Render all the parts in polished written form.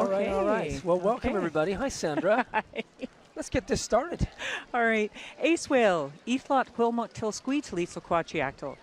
All right. Well, welcome everybody. Hi, Sandra. Hi. Let's get this started. All right. Ace Whale, Ethlot Quilmot Tilsqueet, Lisa Quachiactal.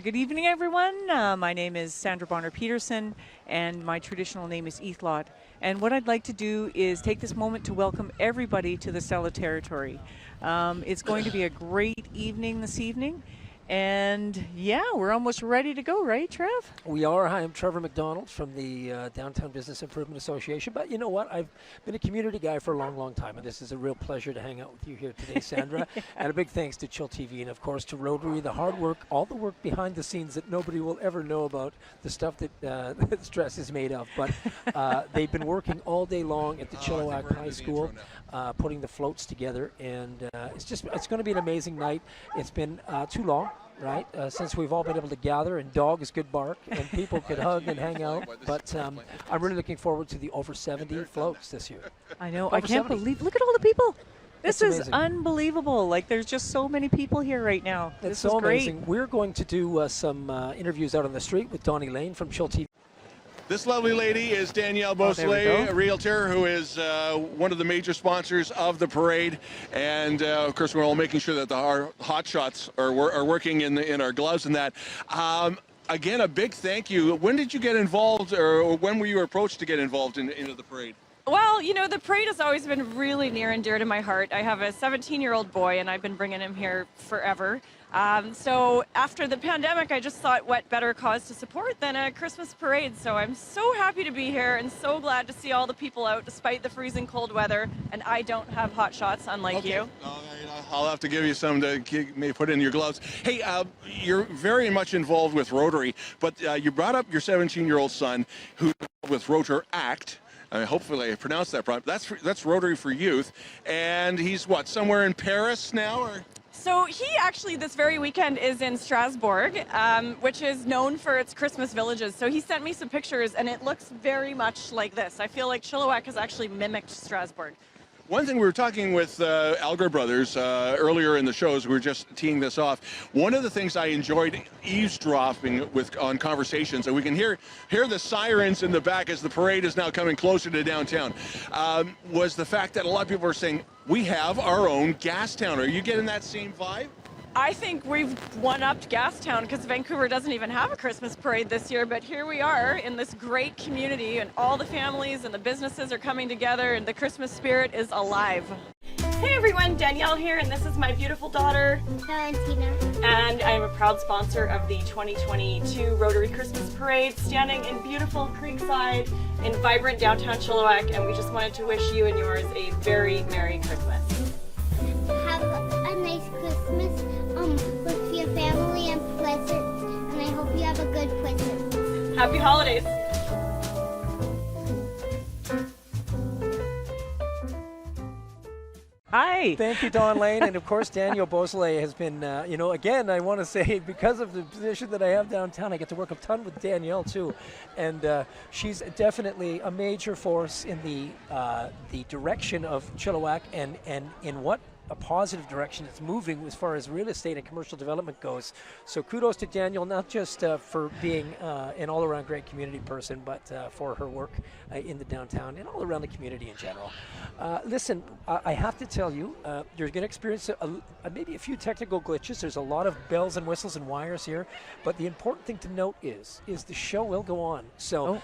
Good evening, everyone. My name is Sandra Bonner-Peterson, and my traditional name is Ethlot. And what I'd like to do is take this moment to welcome everybody to the Stella Territory. It's going to be a great evening this evening. And yeah, we're almost ready to go, right, Trev? We are. Hi, I'm Trevor McDonald from the Downtown Business Improvement Association. But you know what? I've been a community guy for a long, long time, and this is a real pleasure to hang out with you here today, Sandra. Yeah. And a big thanks to Chill TV and, of course, to Rotary, the hard work, all the work behind the scenes that nobody will ever know about, the stuff that that stress is made of. But they've been working all day long at the Chilliwack High School, putting the floats together, and it's going to be an amazing night. It's been too long. Right, since we've all been able to gather and dogs could bark and people could hug and hang out. But I'm really looking forward to the over 70 floats this year. I know. I can't believe. Look at all the people. This is amazing. Unbelievable. Like, there's just so many people here right now. It's so amazing. We're going to do some interviews out on the street with Donnie Lane from Chill TV. This lovely lady is Danielle Beausoleil, a realtor who is one of the major sponsors of the parade. And, of course, we're all making sure that our hot shots are working in our gloves and that. Again, a big thank you. When did you get involved, or when were you approached to get involved into the parade? Well, you know, the parade has always been really near and dear to my heart. I have a 17-year-old boy, and I've been bringing him here forever. So after the pandemic, I just thought, what better cause to support than a Christmas parade? So I'm so happy to be here and so glad to see all the people out despite the freezing cold weather. And I don't have hot shots, unlike you. I'll have to give you some to put in your gloves. Hey, you're very much involved with Rotary, but you brought up your 17-year-old son who's with Rotaract. Hopefully I pronounced that properly. That's Rotary for Youth. And he's what, somewhere in Paris now? Or? So he actually this very weekend is in Strasbourg, which is known for its Christmas villages. So he sent me some pictures and it looks very much like this. I feel like Chilliwack has actually mimicked Strasbourg. One thing we were talking with Alger Brothers earlier in the shows, we were just teeing this off. One of the things I enjoyed eavesdropping on conversations, and we can hear the sirens in the back as the parade is now coming closer to downtown, was the fact that a lot of people are saying, we have our own gas town. Are you getting that same vibe? I think we've one-upped Gastown because Vancouver doesn't even have a Christmas parade this year, but here we are in this great community and all the families and the businesses are coming together and the Christmas spirit is alive. Hey everyone, Danielle here, and this is my beautiful daughter, Valentina. And I'm a proud sponsor of the 2022 Rotary Christmas Parade, standing in beautiful Creekside in vibrant downtown Chilliwack, and we just wanted to wish you and yours a very Merry Christmas. Have a nice Christmas with your family and presents, and I hope you have a good Christmas. Happy holidays. Hi. Thank you, Don Lane. And, of course, Danielle Beausoleil has been, again, I want to say, because of the position that I have downtown, I get to work a ton with Danielle, too. And she's definitely a major force in the direction of Chilliwack and in what a positive direction it's moving as far as real estate and commercial development goes. So kudos to Danielle, not just for being an all-around great community person, but for her work in the downtown and all around the community in general. Listen, I have to tell you, you're going to experience maybe a few technical glitches. There's a lot of bells and whistles and wires here, but the important thing to note is the show will go on. So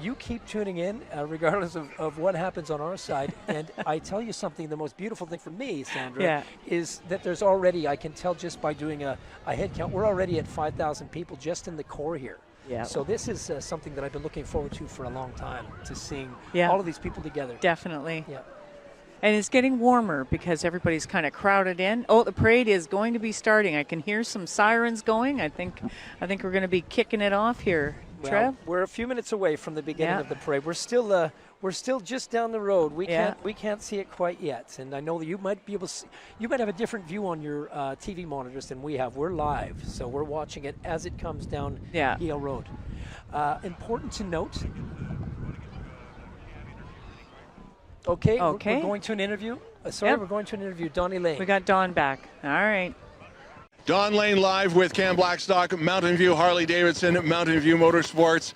you keep tuning in regardless of what happens on our side. And I tell you something, the most beautiful thing for me, Sandra, is that there's already, I can tell just by doing a head count, we're already at 5,000 people just in the core here. Yeah. So this is something that I've been looking forward to for a long time, to seeing all of these people together. Definitely. Yeah. And it's getting warmer because everybody's kind of crowded in. Oh, the parade is going to be starting. I can hear some sirens going. I think we're going to be kicking it off here. Well, Trev? we're a few minutes away from the beginning of the parade. We're still just down the road. We can't see it quite yet. And I know that you might be able to see, you might have a different view on your TV monitors than we have. We're live, so we're watching it as it comes down Yale Road. Important to note. Okay. We're going to an interview. We're going to an interview. Donnie Lane. We got Don back. All right. Don Lane live with Cam Blackstock, Mountain View Harley Davidson, Mountain View Motorsports.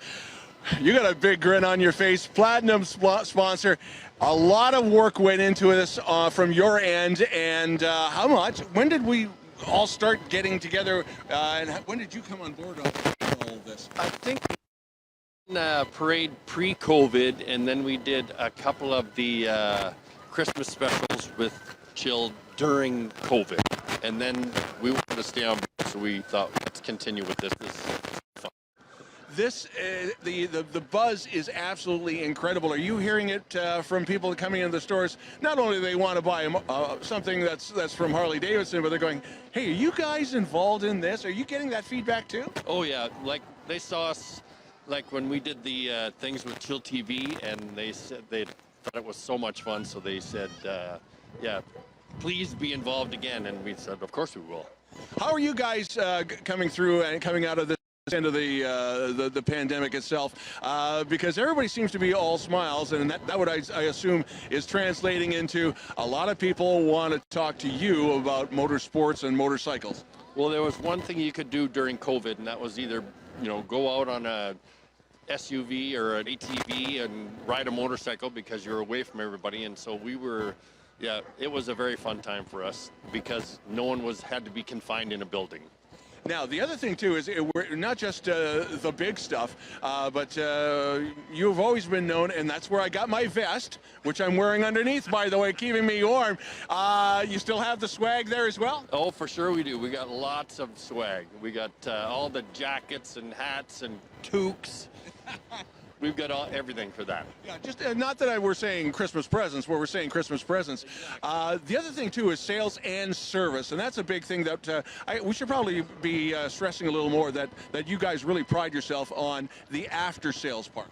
You got a big grin on your face. Platinum sponsor. A lot of work went into this from your end. And how much? When did we all start getting together? And when did you come on board on all of this? I think parade pre-COVID, and then we did a couple of the Christmas specials with Chill during COVID. And then we wanted to stay on board, so we thought, let's continue with this. This is fun. This, the buzz is absolutely incredible. Are you hearing it from people coming into the stores? Not only do they want to buy something that's from Harley Davidson, but they're going, hey, are you guys involved in this? Are you getting that feedback too? Oh yeah, like they saw us, like when we did the things with Chill TV, and they said they thought it was so much fun, so they said, yeah, please be involved again, and we said, of course we will. How are you guys coming through and coming out of this end of the pandemic itself? Because everybody seems to be all smiles, and that what I assume is translating into a lot of people want to talk to you about motorsports and motorcycles. Well, there was one thing you could do during COVID, and that was either, go out on a SUV or an ATV and ride a motorcycle because you're away from everybody. And so it was a very fun time for us because no one had to be confined in a building. Now, the other thing, too, is we're not just the big stuff, but you've always been known, and that's where I got my vest, which I'm wearing underneath, by the way, keeping me warm. You still have the swag there as well? Oh, for sure we do. We got lots of swag. We got all the jackets and hats and toques. We've got everything for that. Yeah, just not that we're saying Christmas presents, where we're saying Christmas presents. The other thing, too, is sales and service, and that's a big thing that we should probably be stressing a little more, that you guys really pride yourself on the after-sales part.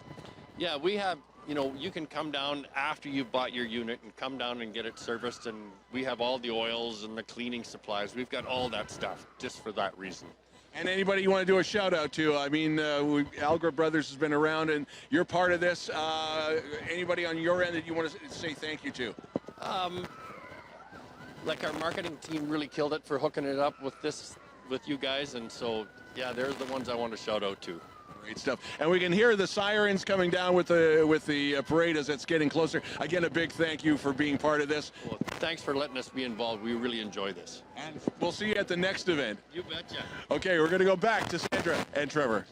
Yeah, we have, you can come down after you've bought your unit and come down and get it serviced, and we have all the oils and the cleaning supplies. We've got all that stuff just for that reason. And anybody you want to do a shout out to? I mean, Alger Brothers has been around, and you're part of this. Anybody on your end that you want to say thank you to? Like our marketing team really killed it for hooking it up with you guys, and so yeah, they're the ones I want to shout out to. Great stuff. And we can hear the sirens coming down with the parade as it's getting closer. Again, a big thank you for being part of this. Well, thanks for letting us be involved. We really enjoy this. And we'll see you at the next event. You betcha. Okay, we're going to go back to Sandra and Trevor.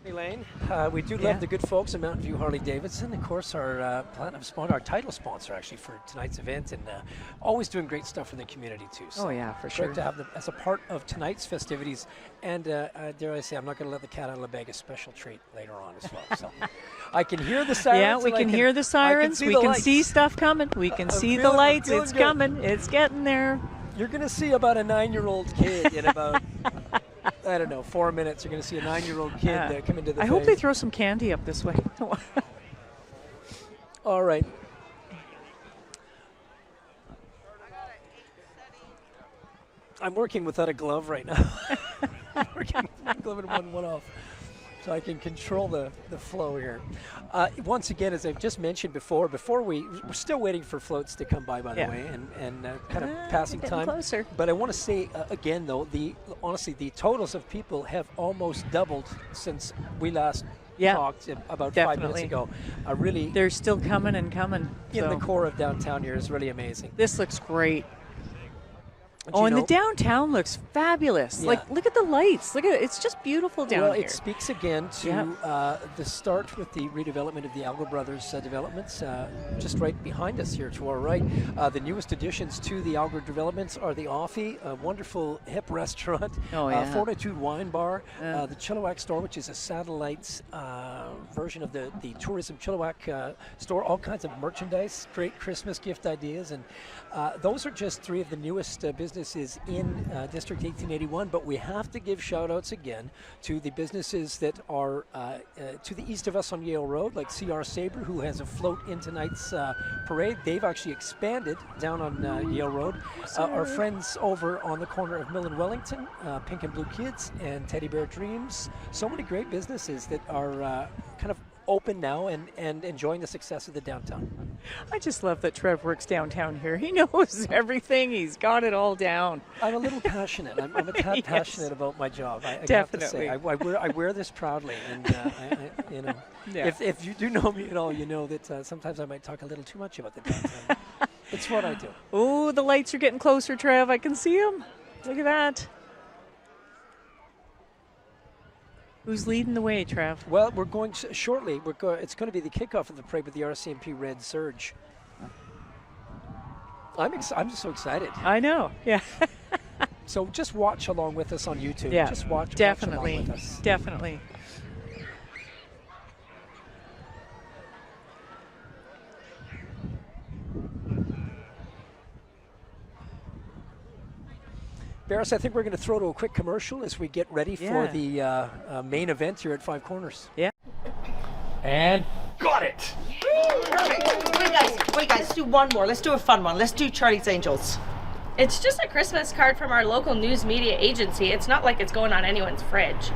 Elaine, we do love the good folks at Mountain View Harley Davidson. Of course, our platinum sponsor, our title sponsor actually for tonight's event, and always doing great stuff for the community too. So For sure. Great to have them as a part of tonight's festivities. And dare I say, I'm not going to let the cat out of the bag, a special treat later on as well. So I can hear the sirens. Yeah, we can hear the sirens. We can see stuff coming. We can see the lights. It's coming. It's getting there. You're going to see about a 9-year-old kid in about, I don't know, 4 minutes. You're going to see a 9-year-old kid come into the I hope they throw some candy up this way. All right. I'm working without a glove right now. I'm working with one glove and one off, so I can control the flow here. Once again, as I've just mentioned before we're still waiting for floats to come by the way, and kind of passing time. Closer. But I want to say again, though, honestly, the totals of people have almost doubled since we last talked about 5 minutes ago. Really, they're still coming and coming. In the core of downtown here is really amazing. This looks great. But and the downtown looks fabulous. Yeah. Like, look at the lights. Look at it. It's just beautiful down here. Well, it speaks again to the start with the redevelopment of the Alger Brothers developments, just right behind us here to our right. The newest additions to the Alger developments are the Offie, a wonderful hip restaurant, Fortitude Wine Bar, the Chilliwack store, which is a satellite version of the Tourism Chilliwack store, all kinds of merchandise, great Christmas gift ideas, and those are just three of the newest businesses in District 1881, but we have to give shout outs again to the businesses that are to the east of us on Yale Road, like CR Sabre, who has a float in tonight's parade. They've actually expanded down on Yale Road. Our friends over on the corner of Mill and Wellington, Pink and Blue Kids and Teddy Bear Dreams. So many great businesses that are kind of open now and enjoying the success of the downtown. I just love that Trev works downtown here. He knows everything. He's got it all down. I'm a little passionate. I'm a tad Yes. passionate about my job. I have to Definitely. say, I wear this proudly, and you know, Yeah. if you do know me at all, you know that sometimes I might talk a little too much about the downtown. It's what I do. Oh, the lights are getting closer, Trev. I can see them. Look at that. Who's leading the way, Trev? Well, we're going shortly. It's going to be the kickoff of the parade with the RCMP Red Surge. I'm just so excited. I know. Yeah. So just watch along with us on YouTube. Yeah. Just watch Definitely. along with us. Definitely. Barris, I think we're going to throw to a quick commercial as we get ready for the main event here at Five Corners. Yeah. And got it! Wait guys, let's do one more. Let's do a fun one. Let's do Charlie's Angels. It's just a Christmas card from our local news media agency. It's not like it's going on anyone's fridge.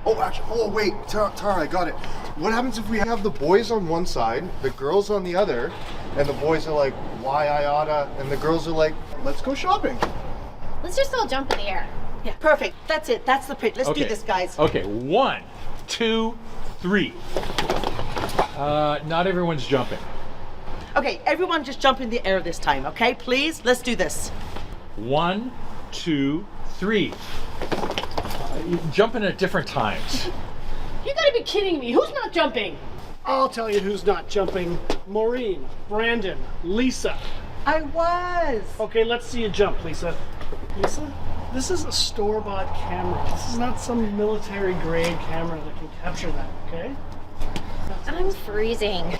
Wait, Tara, I got it. What happens if we have the boys on one side, the girls on the other, and the boys are like, why I oughta, and the girls are like, let's go shopping. Let's just all jump in the air. Yeah, perfect. That's it. That's the pitch. Let's do this, guys. Okay, 1, 2, 3. Not everyone's jumping. Okay, everyone just jump in the air this time, okay? Please, let's do this. 1, 2, 3. You jumping at different times. You gotta be kidding me. Who's not jumping? I'll tell you who's not jumping. Maureen, Brandon, Lisa. I was. Okay, let's see you jump, Lisa. Lisa, this is a store-bought camera. This is not some military-grade camera that can capture that, okay? I'm freezing.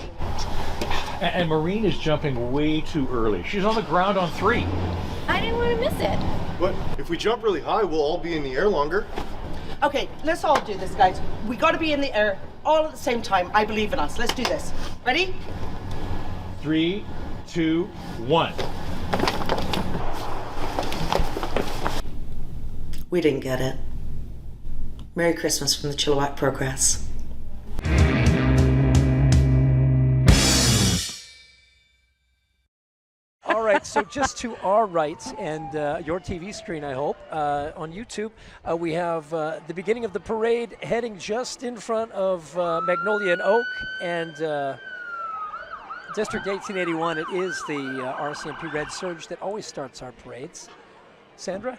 And Maureen is jumping way too early. She's on the ground on 3. I didn't want to miss it. But if we jump really high, we'll all be in the air longer. Okay, let's all do this, guys. We gotta be in the air all at the same time. I believe in us. Let's do this. Ready? 3, 2, 1. We didn't get it. Merry Christmas from the Chilliwack Progress. All right, so just to our right and your TV screen, I hope, on YouTube, we have the beginning of the parade heading just in front of Magnolia and Oak and District 1881. It is the RCMP Red Surge that always starts our parades. Sandra?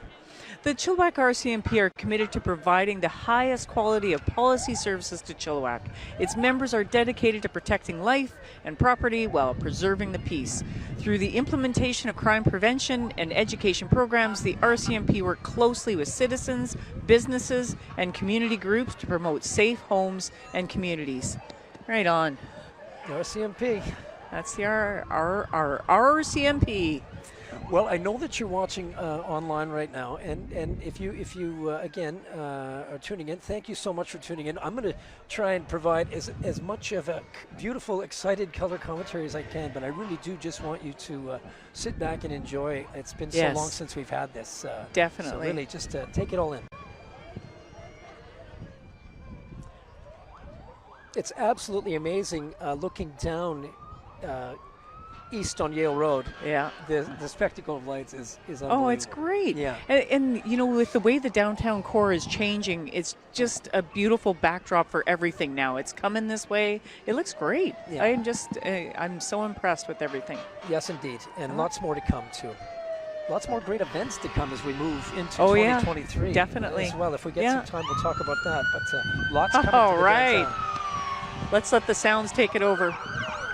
The Chilliwack RCMP are committed to providing the highest quality of policy services to Chilliwack. Its members are dedicated to protecting life and property while preserving the peace. Through the implementation of crime prevention and education programs, the RCMP work closely with citizens, businesses, and community groups to promote safe homes and communities. Right on. The RCMP. That's the our RCMP. Well, I know that you're watching online right now, and if you again are tuning in, thank you so much for tuning in. I'm going to try and provide as much of a beautiful, excited color commentary as I can, but I really do just want you to sit back and enjoy. It's been so long since we've had this. Definitely. So really, just take it all in. It's absolutely amazing looking down east on Yale Road. Yeah. The spectacle of lights is unbelievable. Oh, it's great. Yeah. And you know, with the way the downtown core is changing, it's just a beautiful backdrop for everything now. It's coming this way. It looks great. Yeah. I'm so impressed with everything. Yes, indeed. And lots more to come, too. Lots more great events to come as we move into Oh, 2023. yeah. Definitely. As well. If we get Yeah. some time, we'll talk about that. But lots coming All to the right. downtown. Let's let the sounds take it over.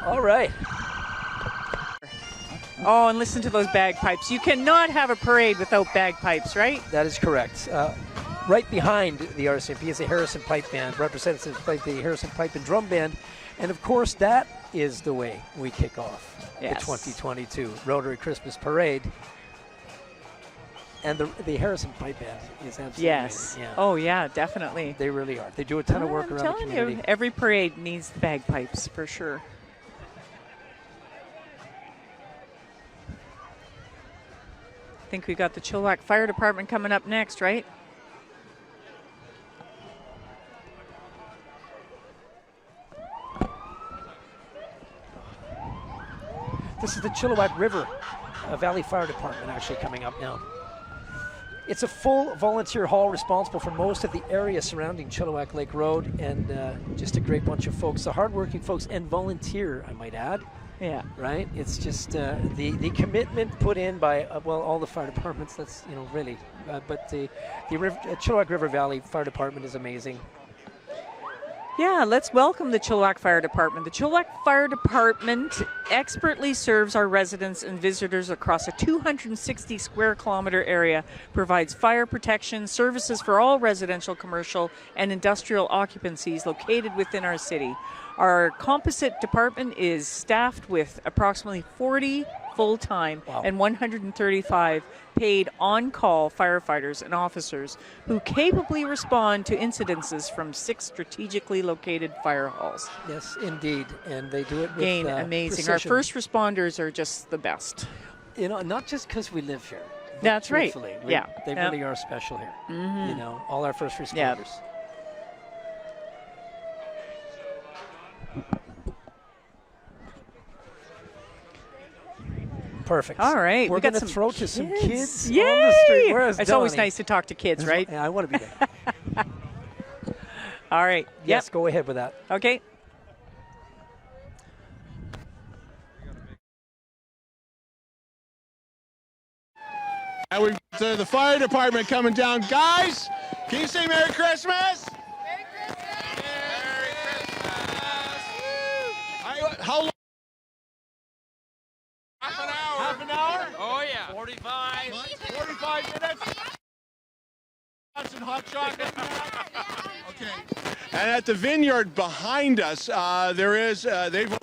All right. Oh, and listen to those bagpipes. You cannot have a parade without bagpipes, right? That is correct. Right behind the RCMP is the Harrison Pipe Band, representatives by the Harrison Pipe and Drum Band. And of course, that is the way we kick off the 2022 Rotary Christmas Parade. And the Harrison Pipe Band is absolutely Yes. amazing. Yeah. Oh, yeah, definitely. They really are. They do a ton of work I'm around the telling community. you, every parade needs bagpipes for sure. I think we got the Chilliwack Fire Department coming up next, right? This is the Chilliwack River Valley Fire Department actually coming up now. It's a full volunteer hall responsible for most of the area surrounding Chilliwack Lake Road, and just a great bunch of folks, the hardworking folks, and volunteer, I might add. Yeah. Right? It's just the commitment put in by, well, all the fire departments, that's, you know, really. But the Chilliwack River Valley Fire Department is amazing. Yeah, let's welcome the Chilliwack Fire Department. The Chilliwack Fire Department expertly serves our residents and visitors across a 260 square kilometer area, provides fire protection services for all residential, commercial, and industrial occupancies located within our city. Our composite department is staffed with approximately 40 full-time and 135 paid on-call firefighters and officers who capably respond to incidences from 6 strategically located fire halls. Yes, indeed, and they do it with amazing. precision. Our first responders are just the best. You know, not just because we live here. That's right. Yeah, they really are special here. Mm-hmm. You know, all our first responders. Yep. Perfect. All right. We're we got going to throw to some kids Yay! on the street. Where's It's Donnie? always nice to talk to kids, right? Yeah, I want to be there. All right. Yes, go ahead with that. Okay. And we've got the fire department coming down. Guys, can you say Merry Christmas? Merry Christmas! Merry Christmas! How long? Half an hour. Half an hour? Oh, yeah. 45. 45 minutes? Some hot chocolate. Okay. And at the vineyard behind us, there is, they've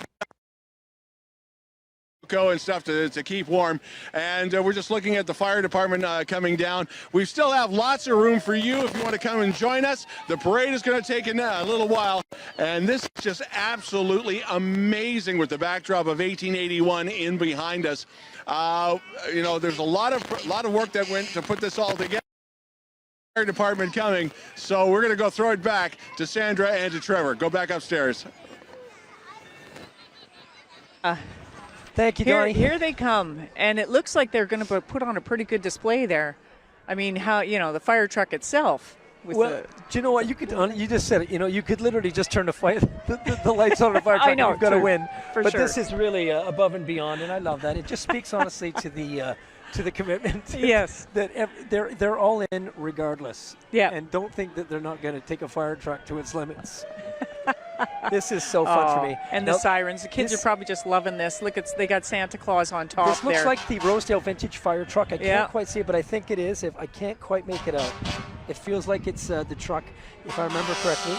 and stuff to keep warm, and we're just looking at the fire department coming down. We still have lots of room for you if you want to come and join us. The parade is going to take a little while, and this is just absolutely amazing with the backdrop of 1881 in behind us. You know, there's a lot of work that went to put this all together. Fire department coming, so we're going to go throw it back to Sandra and to Trevor. Go back upstairs. Thank you, Donnie. Here they come, and it looks like they're going to put on a pretty good display there. I mean, how, you know, the fire truck itself. With do you know what? You could, you just said it. You know, you could literally just turn the lights on the fire truck. I know, you've got to win. But sure. This is really above and beyond, and I love that. It just speaks honestly to the commitment. Yes. That they're all in regardless. Yeah. And don't think that they're not going to take a fire truck to its limits. This is so fun for me. And the sirens. The kids are probably just loving this. Look, they got Santa Claus on top. This looks there. like the Rosedale vintage fire truck. I can't quite see it, but I think it is. If I can't quite make it out, it feels like it's the truck, if I remember correctly.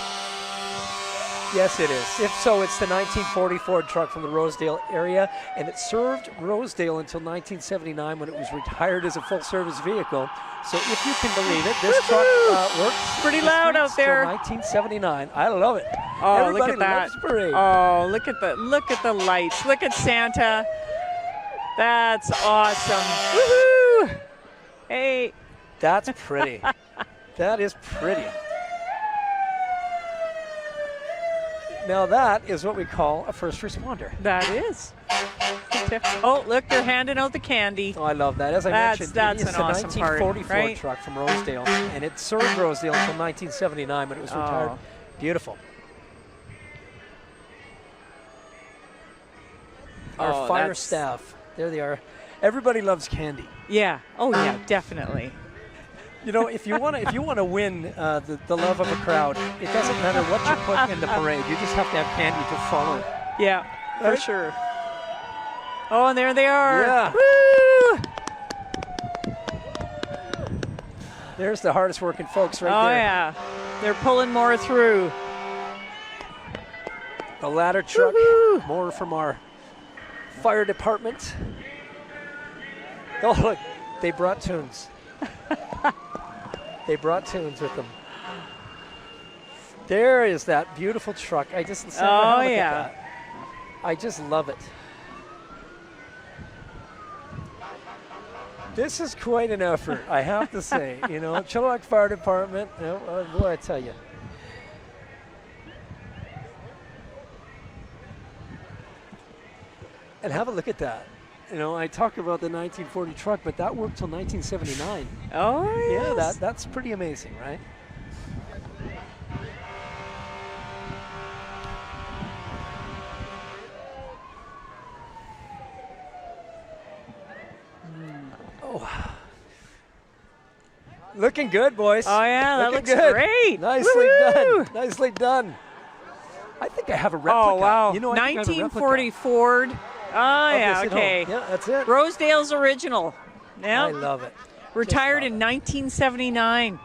Yes, it is. If so, it's the 1940 Ford truck from the Rosedale area, and it served Rosedale until 1979 when it was retired as a full-service vehicle. So if you can believe it, this truck works pretty loud out there. 1979. I love it. Oh, Everybody look at that! loves parade. Oh, look at the lights. Look at Santa. That's awesome. Woohoo! Hey. That's pretty. That is pretty. Now that is what we call a first responder. That is. Oh, look, they're handing out the candy. Oh, I love that. As I mentioned, that's it's an a awesome 1940 party, right? Ford truck from Rosedale, and it served Rosedale until 1979 when it was retired. Beautiful. Our fire staff, there they are. Everybody loves candy. Yeah. Oh, yeah, definitely. You know, if you want to win the love of a crowd, it doesn't matter what you put in the parade. You just have to have candy to follow it. Yeah, for sure. Oh, and there they are. Yeah. Woo! There's the hardest working folks right there. there. Oh, yeah. They're pulling more through. The ladder truck, more from our fire department. Oh, look, they brought tunes. They brought tunes with them. There is that beautiful truck. I just look at that. I just love it. This is quite an effort, I have to say. You know, Chilliwack Fire Department, boy, I tell you. And have a look at that. You know, I talk about the 1940 truck, but that worked till 1979. Oh, yes. Yeah, that's pretty amazing, right? Oh. Looking good, boys. Oh, yeah, that Looking looks good. great. Nicely Woo-hoo! done. Nicely done. I think I have a replica. Oh, wow. You know, I think I have a 1940 replica. Ford. Oh, of yeah, this at home. okay. Yeah, that's it. Rosedale's original. Yeah. I love it. Retired Just in love 1979.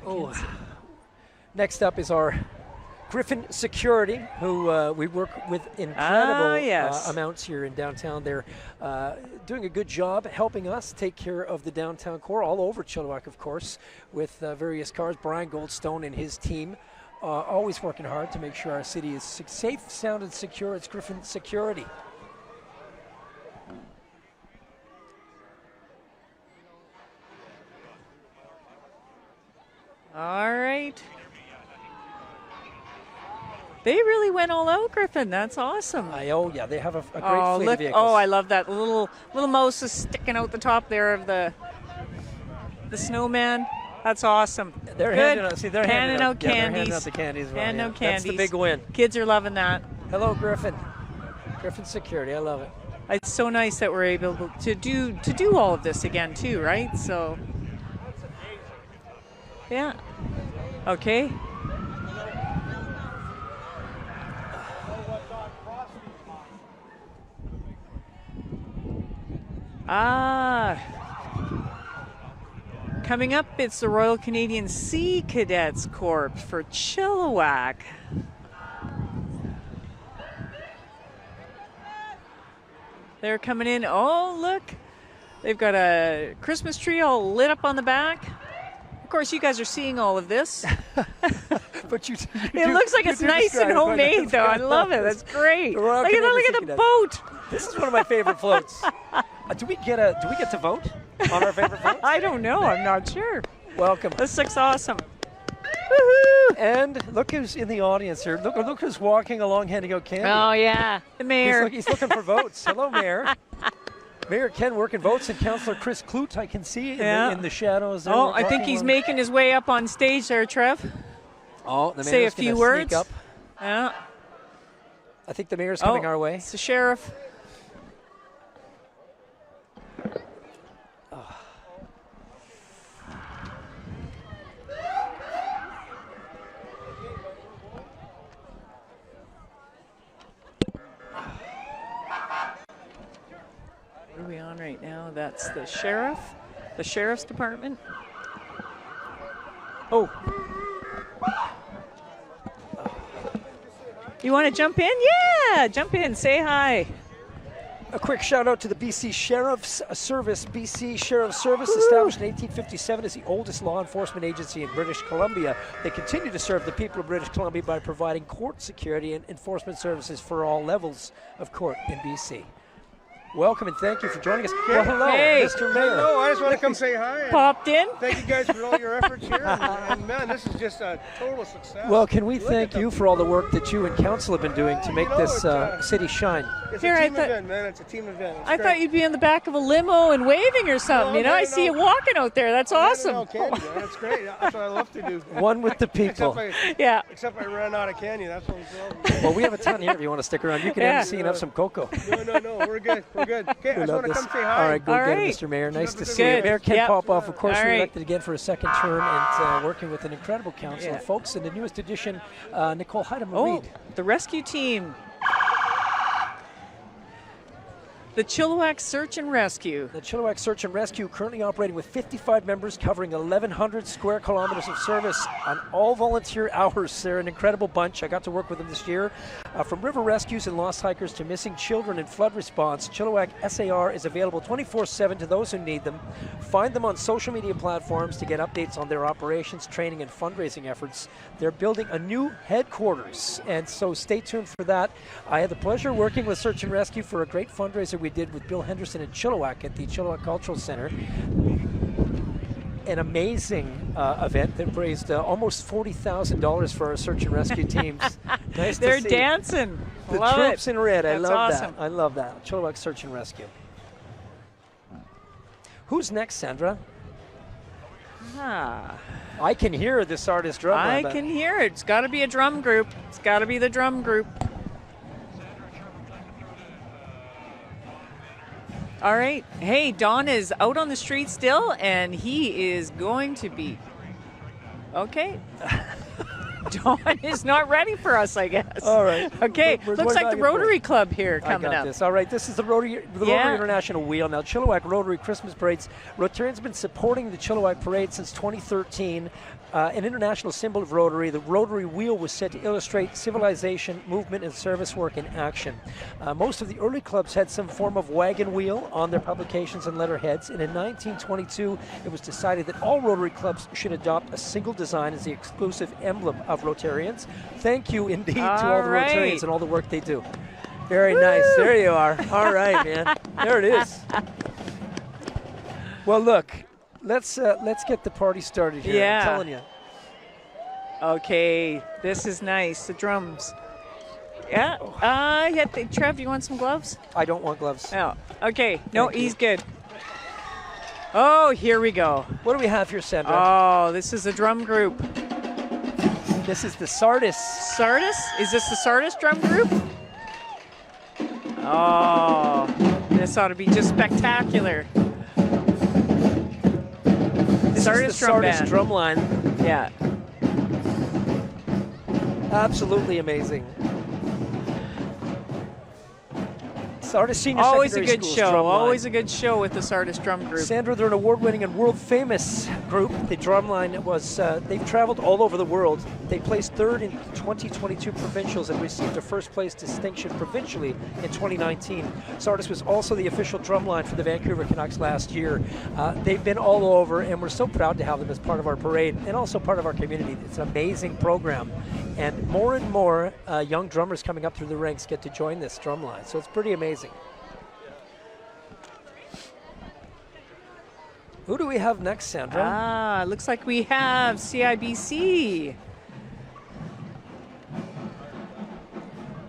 Oh. Next up is our Griffin Security, who we work with incredible yes. amounts here in downtown. They're doing a good job helping us take care of the downtown core all over Chilliwack, of course, with various cars. Brian Goldstone and his team always working hard to make sure our city is safe, sound, and secure. It's Griffin Security. All right. They really went all out, Griffin. That's awesome. Oh, yeah, they have a great fleet of vehicles. Oh, I love that little Moses sticking out the top there of the snowman. That's awesome. They're Good. handing out. See, they're handing out candies. Yeah, they're handing out the candies. Well, Handing out That's the candies. big win. Kids are loving that. Hello, Griffin. Griffin Security. I love it. It's so nice that we're able to do all of this again too, right? So, yeah. Okay. Coming up, it's the Royal Canadian Sea Cadets Corps for Chilliwack. They're coming in. Oh, look. They've got a Christmas tree all lit up on the back. Of course, you guys are seeing all of this. But it looks like it's nice and homemade, though. I love it. That's great. Look at the boat. This is one of my favorite floats. Do we get to vote on our favorite floats? I don't know. I'm not sure. Welcome. This looks awesome. Woohoo! And look who's in the audience here. Look who's walking along handing out candy. Oh, yeah. The mayor. He's looking for votes. Hello, Mayor. Mayor Ken working votes, and Councillor Chris Clute, I can see in the shadows there. Oh, I think he's making his way up on stage there, Trev. Oh, the mayor's Say a few words. Up. Yeah. I think the mayor's coming our way. It's the sheriff. What are we on right now? That's the sheriff, the sheriff's department. Oh. You want to jump in? Yeah, jump in, say hi. A quick shout out to the BC Sheriff's Service. BC Sheriff's Service, established in 1857, is the oldest law enforcement agency in British Columbia. They continue to serve the people of British Columbia by providing court security and enforcement services for all levels of court in BC. Welcome and thank you for joining us. Well, hello, Hey. Mr. Mayor. Hello, I just want to come say hi. And Popped in. thank you guys for all your efforts here. And man, this is just a total success. Well, can we Look thank at the- you for all the work that you and council have been doing to make this city shine? It's Here, a I team thought- event, man. It's a team event. It's I great. thought you'd be in the back of a limo and waving or something. No, You know, I no, see you no. walking out there. That's awesome. No, candy, man. It's great. That's what I love to do. One with the people. Yeah. Except I ran out of candy. That's what I'm saying. Well, we have a ton here if you want to stick around. You can Yeah. have a seat and have some cocoa. No. We're good. We're good. Okay, I We just love want to this. come say hi. All right, go All get it, right. Mr. Mayor. Nice to Good. see you. Mayor Ken Yep. Popoff, of course, All right. reelected again for a second term and working with an incredible council Yeah. of folks. And the newest addition, Nicole Heidemann Oh, Reed. the rescue team. The Chilliwack Search and Rescue. The Chilliwack Search and Rescue currently operating with 55 members covering 1,100 square kilometers of service on all volunteer hours. They're an incredible bunch. I got to work with them this year. From river rescues and lost hikers to missing children and flood response, Chilliwack SAR is available 24/7 to those who need them. Find them on social media platforms to get updates on their operations, training, and fundraising efforts. They're building a new headquarters, and so stay tuned for that. I had the pleasure of working with Search and Rescue for a great fundraiser we did with Bill Henderson in Chilliwack at the Chilliwack Cultural Center. an amazing event that raised almost $40,000 for our search and rescue teams. Nice They're to see. dancing. The Love troops it. in red. I That's love awesome. that. I love that. Chilliwack Search and Rescue. Who's next, Sandra? I can hear this artist drum. I can hear it. It's got to be a drum group. It's got to be the drum group. All right. Hey, Don is out on the street still, and he is going to be. Okay. Don is not ready for us, I guess. All right. Okay. We're Looks going like the back and Rotary forth. Club here coming I got up. this. All right. This is the Rotary International Wheel. Now, Chilliwack Rotary Christmas Parades. Rotarians been supporting the Chilliwack Parade since 2013. An international symbol of Rotary, the Rotary Wheel was set to illustrate civilization, movement, and service work in action. Most of the early clubs had some form of wagon wheel on their publications and letterheads, and in 1922, it was decided that all Rotary clubs should adopt a single design as the exclusive emblem of Rotarians. Thank you indeed to all the Rotarians and all the work they do. Very nice. There you are. All right, man. There it is. Well, look. Let's get the party started here. Yeah. I'm telling you. Okay, this is nice. The drums. Yeah. Trev, you want some gloves? I don't want gloves. Oh, okay. No, Thank you. he's good. Oh, here we go. What do we have here, Sandra? Oh, this is a drum group. This is the Sardis. Sardis? Is this the Sardis drum group? Oh, this ought to be just spectacular. This Sardis is the drum Sardis band. drum line. Yeah. Absolutely amazing. Sardis Senior Always a Secondary good School's show. drum line. Always a good show with the Sardis drum group. Sandra, they're an award-winning and world-famous group. The drumline was, they've traveled all over the world. They placed third in 2022 provincials and received a first-place distinction provincially in 2019. Sardis was also the official drumline for the Vancouver Canucks last year. They've been all over, and we're so proud to have them as part of our parade and also part of our community. It's an amazing program. And more young drummers coming up through the ranks get to join this drumline, so it's pretty amazing. Who do we have next, Sandra? Looks like we have CIBC.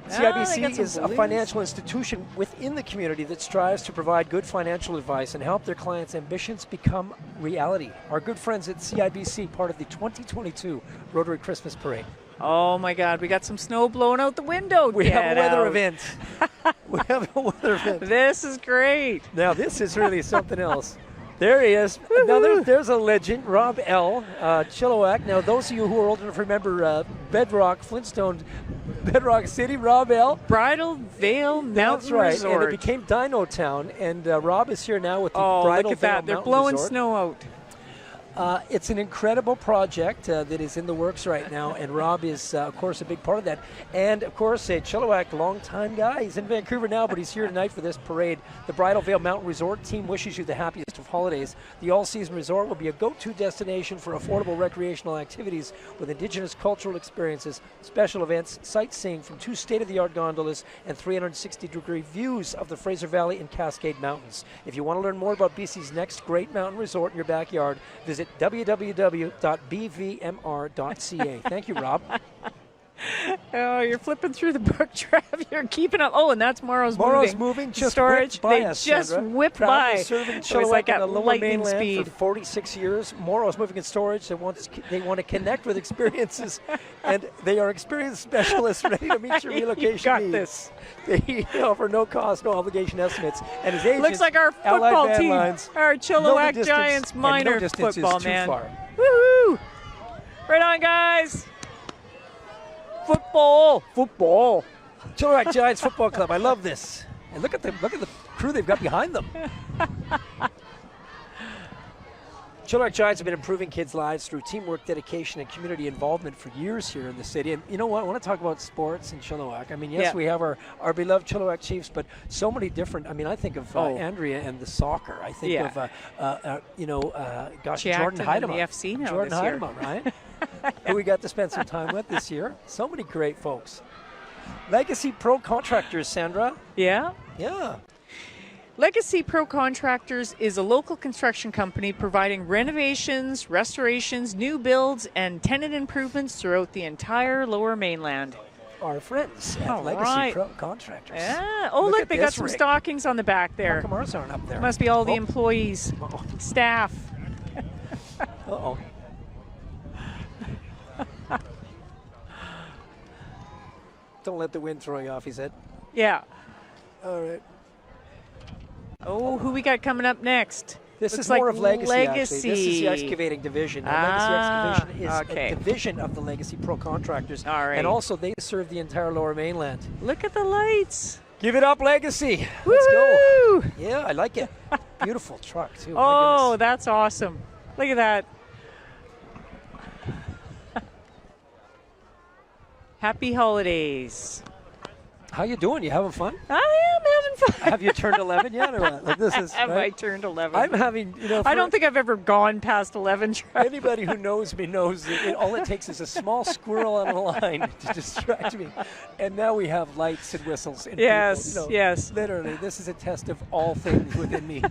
CIBC is a financial institution within the community that strives to provide good financial advice and help their clients' ambitions become reality. Our good friends at CIBC, part of the 2022 Rotary Christmas Parade. Oh my God, we got some snow blowing out the window. We have a weather event. We have a weather event. This is great. Now this is really something else. There he is. Now there's a legend, Rob L. Chilliwack. Now those of you who are old enough to remember Bedrock, Flintstone, Bedrock City, Rob L. Bridal Veil Mountain That's right, Resort. and it became Dino Town, and Rob is here now with the Oh, Bridal look at Veil that. They're Mountain blowing Resort. snow out. It's an incredible project that is in the works right now, and Rob is, of course, a big part of that. And, of course, a Chilliwack longtime guy. He's in Vancouver now, but he's here tonight for this parade. The Bridal Veil Mountain Resort team wishes you the happiest of holidays. The all-season resort will be a go-to destination for affordable recreational activities with Indigenous cultural experiences, special events, sightseeing from 2 state-of-the-art gondolas, and 360-degree views of the Fraser Valley and Cascade Mountains. If you want to learn more about BC's next great mountain resort in your backyard, visit www.bvmr.ca. Thank you, Rob. Oh, you're flipping through the book, Trev. You're keeping up. Oh, and that's Morrow's moving. Just storage. whipped by They us, just Sandra. whipped Proudly by. serving So it's like Chilliwack on at the lower lightning mainland speed. for 46 years. Morrow's moving in storage. They want to connect with experiences, and they are experienced specialists ready to meet your relocation got needs. this. They offer no cost, no obligation estimates. And his agent, Looks like our Allied football Van team, Lines, our know the Chilliwack distance, Giants and minor no distance football, is too man. far. Woohoo! Right on, guys. Football. Chilliwack Giants Football Club. I love this. And look at the crew they've got behind them. Chilliwack Giants have been improving kids' lives through teamwork, dedication, and community involvement for years here in the city. And you know what? I want to talk about sports in Chilliwack. I mean, yes, we have our beloved Chilliwack Chiefs, but so many different. I mean, I think of Andrea and the soccer. I think of, Jordan Chiacton in Heidema. the FC now Jordan this year. Heidema, right? Who we got to spend some time with this year. So many great folks. Legacy Pro Contractors, Sandra. Yeah? Yeah. Legacy Pro Contractors is a local construction company providing renovations, restorations, new builds, and tenant improvements throughout the entire Lower Mainland. Our friends at All Legacy right. Pro Contractors. Yeah. Oh, look, at they got this some rig. stockings on the back How there. come ours aren't up there? Must be all the Oh. employees, staff. Uh-oh. Don't let the wind throw you off, he said. Yeah. All right. Oh, who we got coming up next? This Looks is more like of Legacy, actually. This is Legacy. the excavating division. Now, Ah, Legacy Excavation is okay. a division of the Legacy Pro Contractors. All right. And also, they serve the entire Lower Mainland. Look at the lights. Give it up, Legacy. Let's go. Woo-hoo! Yeah, I like it. Beautiful truck, too. My Oh, goodness. that's awesome. Look at that. Happy holidays. How you doing? You having fun? I am having fun. Have you turned 11 yet? Or what? Like this is, Have right? I turned 11? I'm having, I don't think I've ever gone past 11. Anybody who knows me knows that all it takes is a small squirrel on a line to distract me. And now we have lights and whistles. And Yes, people, yes. Literally, this is a test of all things within me.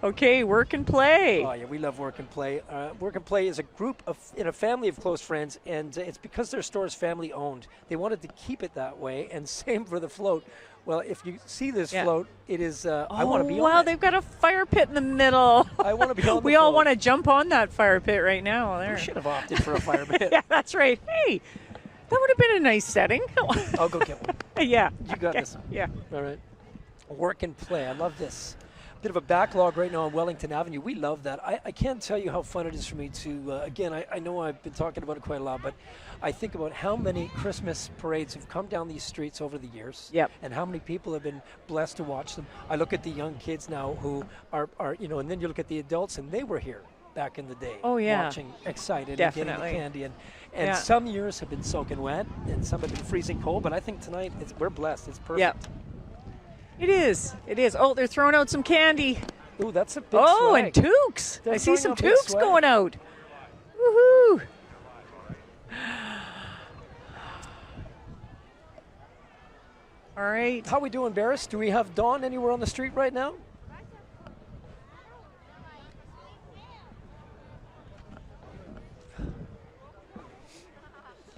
Okay, work and play. Oh, yeah, we love Work and Play. Work and Play is a group in a family of close friends, and it's because their store is family owned. They wanted to keep it that way, and same for the float. Well, if you see this float, it is, I want to be on wow, it. they've got a fire pit in the middle. I want to be on the We all float. want to jump on that fire pit right now. There. We should have opted for a fire pit. Yeah, that's right. Hey, that would have been a nice setting. I'll go get one. Yeah. You got Okay, this. Yeah. All right. Work and Play. I love this. Bit of a backlog right now on Wellington Avenue. We love that. I can't tell you how fun it is for me to, again, I know I've been talking about it quite a lot, but I think about how many Christmas parades have come down these streets over the years. Yep. And how many people have been blessed to watch them. I look at the young kids now who are and then you look at the adults, and they were here back in the day. Oh, yeah. Watching, excited, Definitely. and getting the candy. And Yeah. some years have been soaking wet, and some have been freezing cold, but I think tonight we're blessed. It's perfect. Yep. It is. It is. Oh, they're throwing out some candy. Ooh, that's a big Oh, swag. and toques. They're I see throwing some out big toques swag. going out. Woohoo! All right. How we doing, Barris? Do we have Dawn anywhere on the street right now?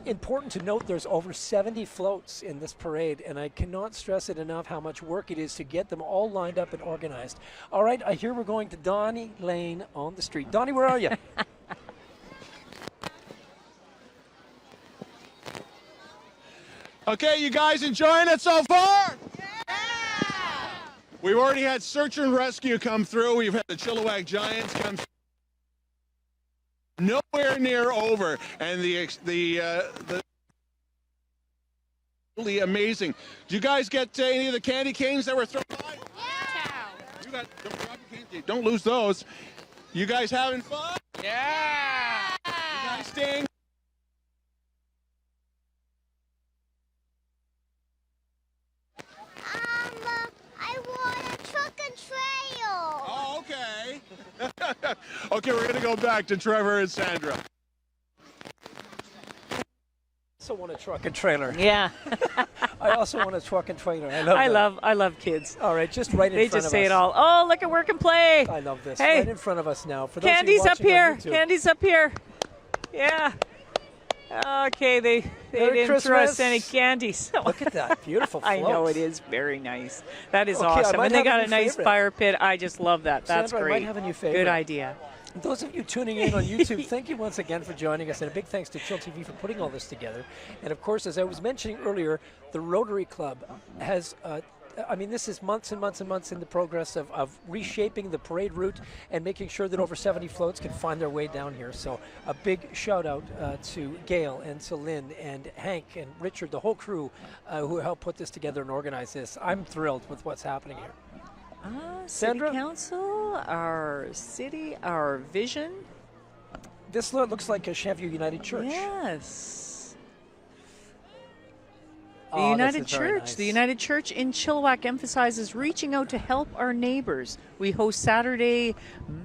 Important to note there's over 70 floats in this parade, and I cannot stress it enough how much work it is to get them all lined up and organized. All right, I hear we're going to Donnie Lane on the street. Donnie, where are you? Okay, you guys enjoying it so far? Yeah! We've already had search and rescue come through. We've had the Chilliwack Giants come through. Nowhere near over, and the really amazing. Did you guys get any of the candy canes that were thrown by? Yeah. You got don't drop your candy. Don't lose those. You guys having fun? Yeah. You guys staying? I want a truck and trail. Oh, okay. Okay, we're gonna go back to Trevor and Sandra. I also want a truck and trailer. Yeah. I also want a truck and trailer. I love kids. All right, just right in They front just of say us. it all. Oh, look at work and play. I love this. Hey. Right in front of us now. For those of you Candy's up watching on here. YouTube. Candy's up here. Yeah. Okay, they Merry didn't throw us Christmas. any candies. Look at that. Beautiful I know floats. it is very nice. That is Okay, I awesome. might And they have a got new a nice favorite. fire pit. I just love that. That's Sandra, I great. might have a new favorite. Good idea. Those of you tuning in on YouTube, thank you once again for joining us, and a big thanks to Chill TV for putting all this together. And of course, as I was mentioning earlier, the Rotary Club has, this is months and months and months in the progress of reshaping the parade route and making sure that over 70 floats can find their way down here. So a big shout out to Gail and to Lynn and Hank and Richard, the whole crew who helped put this together and organize this. I'm thrilled with what's happening here. Sandra? City Council, our city, our vision. This looks like a Cheviot United Church. Yes. The Oh, this United is very Church. nice. The United Church in Chilliwack emphasizes reaching out to help our neighbors. We host Saturday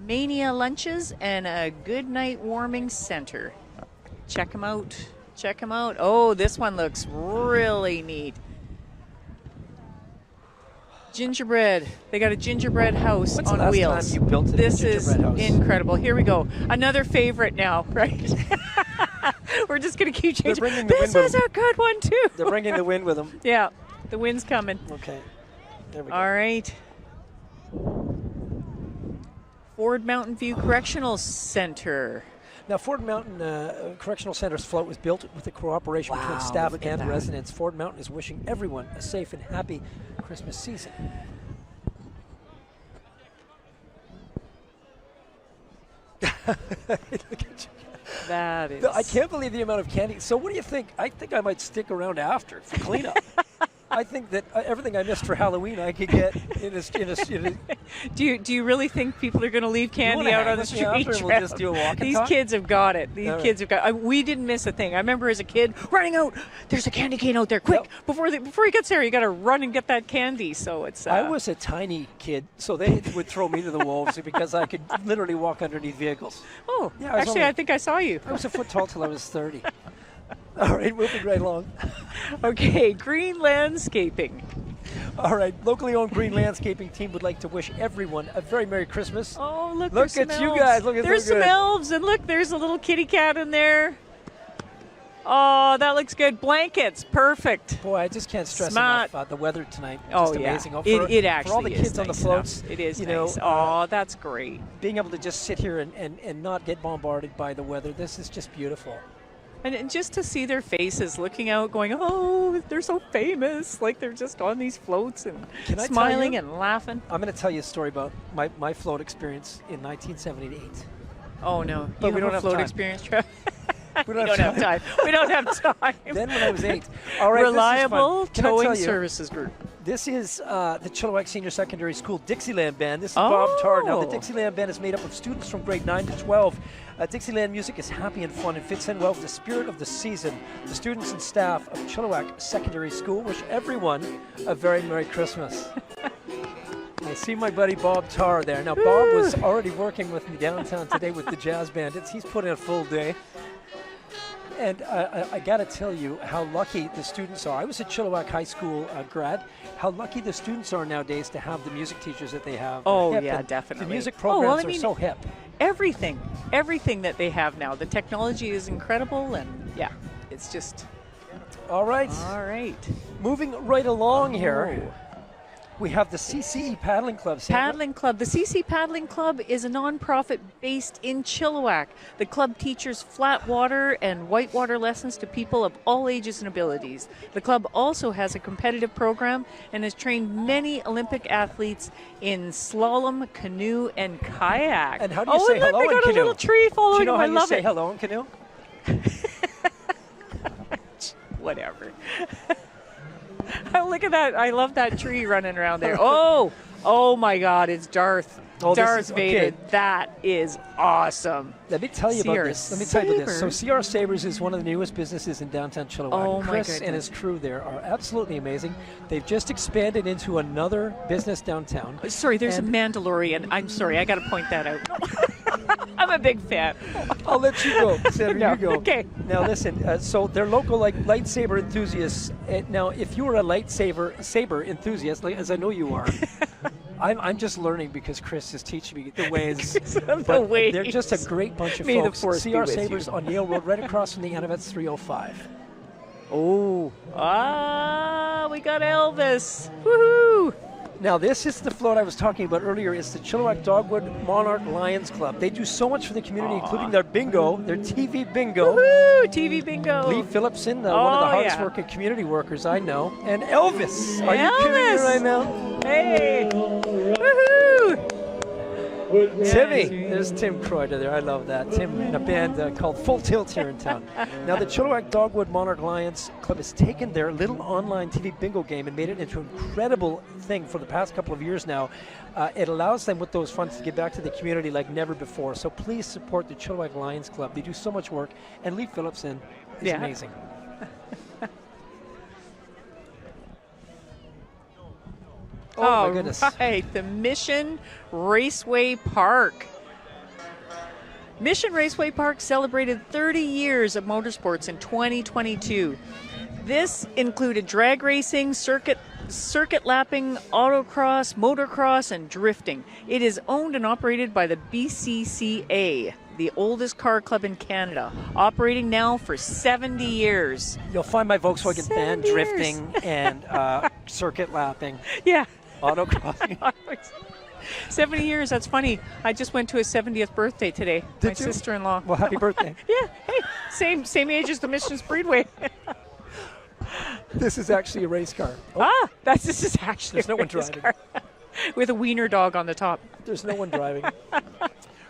mania lunches and a good night warming center. Check them out. Check them out. Oh, this one looks really neat. gingerbread. They got a gingerbread house When's on the last wheels. time you built a This is gingerbread house? incredible. Here we go. Another favorite now, right? We're just going to keep changing. bringing the This wind is with a good one, too. They're bringing the wind with them. Yeah, the wind's coming. Okay. There we go. All right. Ford Mountain View Correctional Center. Now, Ford Mountain Correctional Center's float was built with the cooperation between Wow, staff look at and that. residents. Ford Mountain is wishing everyone a safe and happy Christmas season. Look at you. That is. I can't believe the amount of candy. So what do you think? I think I might stick around after for cleanup. I think that everything I missed for Halloween I could get in a Do you really think people are going to leave candy out on the street? We'll just do a walk and These talk? kids have got it. These All right. kids have got. We didn't miss a thing. I remember as a kid running out. There's a candy cane out there. Quick! Before he gets there, you got to run and get that candy. So it's. I was a tiny kid, so they would throw me to the wolves because I could literally walk underneath vehicles. Oh, Yeah, I was actually, only- I think I saw you. I was a foot tall till I was 30. All right, moving right along. Okay, green landscaping. All right, locally owned green landscaping team would like to wish everyone a very Merry Christmas. Oh, look Look at there's some you elves. guys. Look at There's so some good. elves, and look, there's a little kitty cat in there. Oh, that looks good. Blankets, perfect. Boy, I just can't stress Smart. enough the weather tonight. Oh, Just yeah. amazing. It actually for all the is kids on the nice floats. enough. It is you nice. know, Oh, that's great. being able to just sit here and not get bombarded by the weather. This is just beautiful. And just to see their faces looking out, going, oh, they're so famous. Like they're just on these floats and Can I tell smiling you? and laughing. I'm going to tell you a story about my float experience in 1978. Oh, no. But You we don't a have float time. experience, Trev? We We don't have time. We don't have time. Then when I was 8. All right, Reliable this is fun. Can I tell Towing you, Services Group. This is the Chilliwack Senior Secondary School Dixieland Band. This is Bob Tarr. Now, the Oh. Dixieland Band is made up of students from grade 9 to 12. Dixieland music is happy and fun and fits in well with the spirit of the season. The students and staff of Chilliwack Secondary School wish everyone a very Merry Christmas. I see my buddy Bob Tarr there. Now, Bob was already working with me downtown today with the Jazz Bandits. He's put in a full day. And I got to tell you how lucky the students are. I was a Chilliwack High School grad. How lucky the students are nowadays to have the music teachers that they have. They're Oh, hip, yeah, and definitely. The music Oh, well, programs I mean, are so hip. Everything that they have now. The technology is incredible, and yeah, it's just. All right. All right. Moving right along here, we have the CCE Paddling Club. Sandra. Paddling Club. The CC Paddling Club is a nonprofit based in Chilliwack. The club teaches flat water and whitewater lessons to people of all ages and abilities. The club also has a competitive program and has trained many Olympic athletes in slalom, canoe, and kayak. And how do you say and look, hello they in got canoe? a little tree Do following you know them. how I you love say it. hello in canoe? Whatever. Oh, look at that. I love that tree running around there. Oh my God, it's Darth. Oh, this Darth is- Vader. okay. That is awesome. Let me tell you about CR this. Let me tell you about this. So Sabres. CR Sabres is one of the newest businesses in downtown Chilliwack. Oh, my Chris and goodness. his crew there are absolutely amazing. They've just expanded into another business downtown. Sorry, there's And- a Mandalorian. I'm sorry, I got to point that out. I'm a big fan. I'll let you go, Sandra. No, You go. okay. Now listen. So they're local, like lightsaber enthusiasts. Now, if you were a saber enthusiast, like as I know you are, I'm just learning because Chris is teaching me the ways. The But ways. they're just a great bunch of May the folks. force be CR with Sabres you. on Yale Road, right across from the Anavets 305. Oh, we got Elvis. Woohoo! Now, this is the float I was talking about earlier. It's the Chilliwack Dogwood Monarch Lions Club. They do so much for the community, including their bingo, their TV bingo. Woohoo! TV bingo. Lee Phillipson, one of the Oh, hardest yeah. working community workers I know. And Elvis. Are you kidding me Elvis. right now? Hey! Woohoo! Timmy. There's Tim Croyder there. I love that. Tim in a band called Full Tilt here in town. Now, the Chilliwack Dogwood Monarch Lions Club has taken their little online TV bingo game and made it into an incredible thing for the past couple of years now. It allows them with those funds to give back to the community like never before. So please support the Chilliwack Lions Club. They do so much work. And Lee Phillipson is Yeah. amazing. Oh, my goodness. Right, the Mission Raceway Park. Mission Raceway Park celebrated 30 years of motorsports in 2022. This included drag racing, circuit circuit lapping, autocross, motocross, and drifting. It is owned and operated by the BCCA, the oldest car club in Canada, operating now for 70 years. You'll find my Volkswagen 7 van years. drifting and circuit lapping, Yeah. autocrossing. 70 years, that's funny. I just went to his 70th birthday today. Did my you? sister-in-law. Well, happy birthday. Yeah, hey, same age as the Mission Speedway. This is actually a race car. This is actually There's no one race driving. car. With a wiener dog on the top. There's no one driving.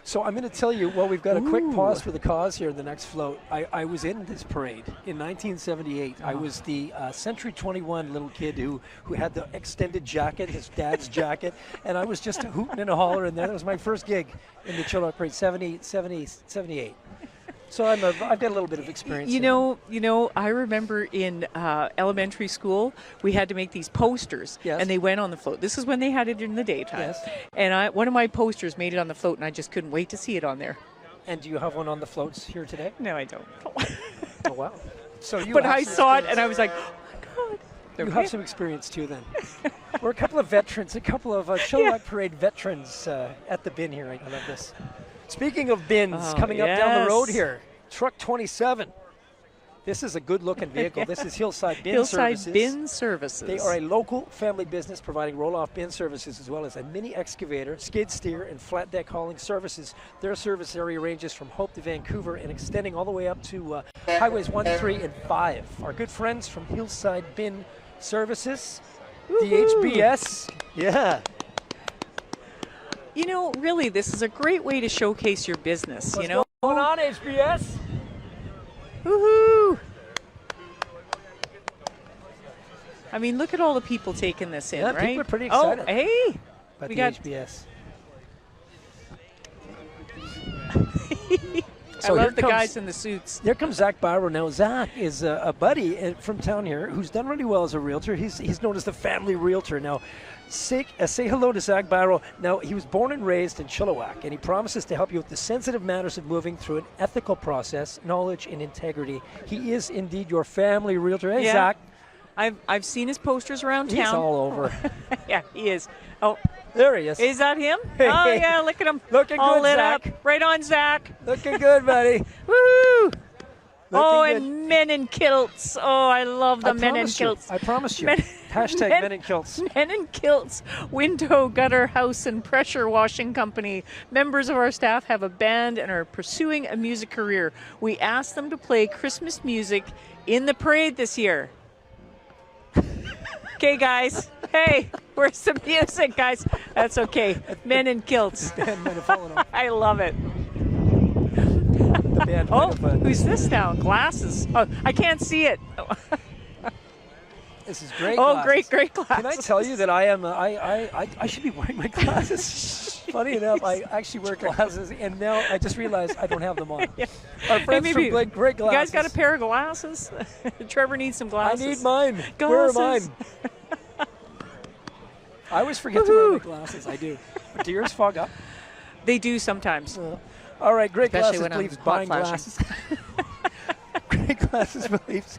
So I'm going to tell you, well, we've got a quick pause for the cause here, the next float. I was in this parade in 1978. I was the Century 21 little kid who had the extended jacket, his dad's jacket, and I was just hooting and hollering there. That was my first gig in the Chilliwack Parade, 78. So I've got a little bit of experience. You know, I remember in elementary school, we had to make these posters, Yes. and they went on the float. This is when they had it in the daytime. Yes. And one of my posters made it on the float, and I just couldn't wait to see it on there. And do you have one on the floats here today? No, I don't. Oh, wow. So you But have I some saw it, experience. and I was like, oh, my God. You have some experience too, then. We're a couple of veterans, a couple of Chilliwack Parade veterans at the bin here. I love this. Speaking of bins, coming up down the road here, Truck 27. This is a good-looking vehicle. This is Hillside Bin Services. Hillside Bin Services. They are a local family business providing roll-off bin services as well as a mini excavator, skid steer, and flat deck hauling services. Their service area ranges from Hope to Vancouver and extending all the way up to highways 1, 3, and 5. Our good friends from Hillside Bin Services, DHBS. Yeah. You know, really, this is a great way to showcase your business, you know? What's going on, HBS? Woohoo! I mean, look at all the people taking this in, Yeah, right? people are pretty excited. Oh, hey! About We the got HBS. I So love here the comes- guys in the suits. Here comes Zach Byro. Now, Zach is a buddy from town here who's done really well as a realtor. He's known as the family realtor. Now, say hello to Zach Byro. Now, he was born and raised in Chilliwack, and he promises to help you with the sensitive matters of moving through an ethical process, knowledge, and integrity. He is indeed your family realtor. Hey, Yeah. Zach. I've seen his posters around town. He's all over. Yeah, he is. Oh, there he is. Is that him? Hey. Oh, yeah, look at him. Looking all good, lit Zach. up. Right on, Zach. Looking good, buddy. Woo! Oh, good. and men in kilts. Oh, I love the men in kilts. I promise you. Men- Hashtag men in kilts. Men in Kilts, Window, Gutter, House, and Pressure Washing Company. Members of our staff have a band and are pursuing a music career. We asked them to play Christmas music in the parade this year. Okay, guys. Hey, where's the music, guys? That's okay. Men in Kilts. Band might have fallen off. I love it. The band might Oh, have, who's this now? Glasses. Oh, I can't see it. This is great. Oh, glasses. great glasses. Can I tell you that I am? I should be wearing my glasses. Funny enough, I actually wear glasses, and now I just realized I don't have them on. Yeah. Our friends Hey, from maybe Blake, great glasses. You guys got a pair of glasses? Trevor needs some I glasses. need mine. Where are Glasses. mine? I always forget to wear my glasses. I do. But do yours fog up? They do sometimes. All right, great Especially glasses when I'm believes hot buying flashing. glasses. Great glasses believes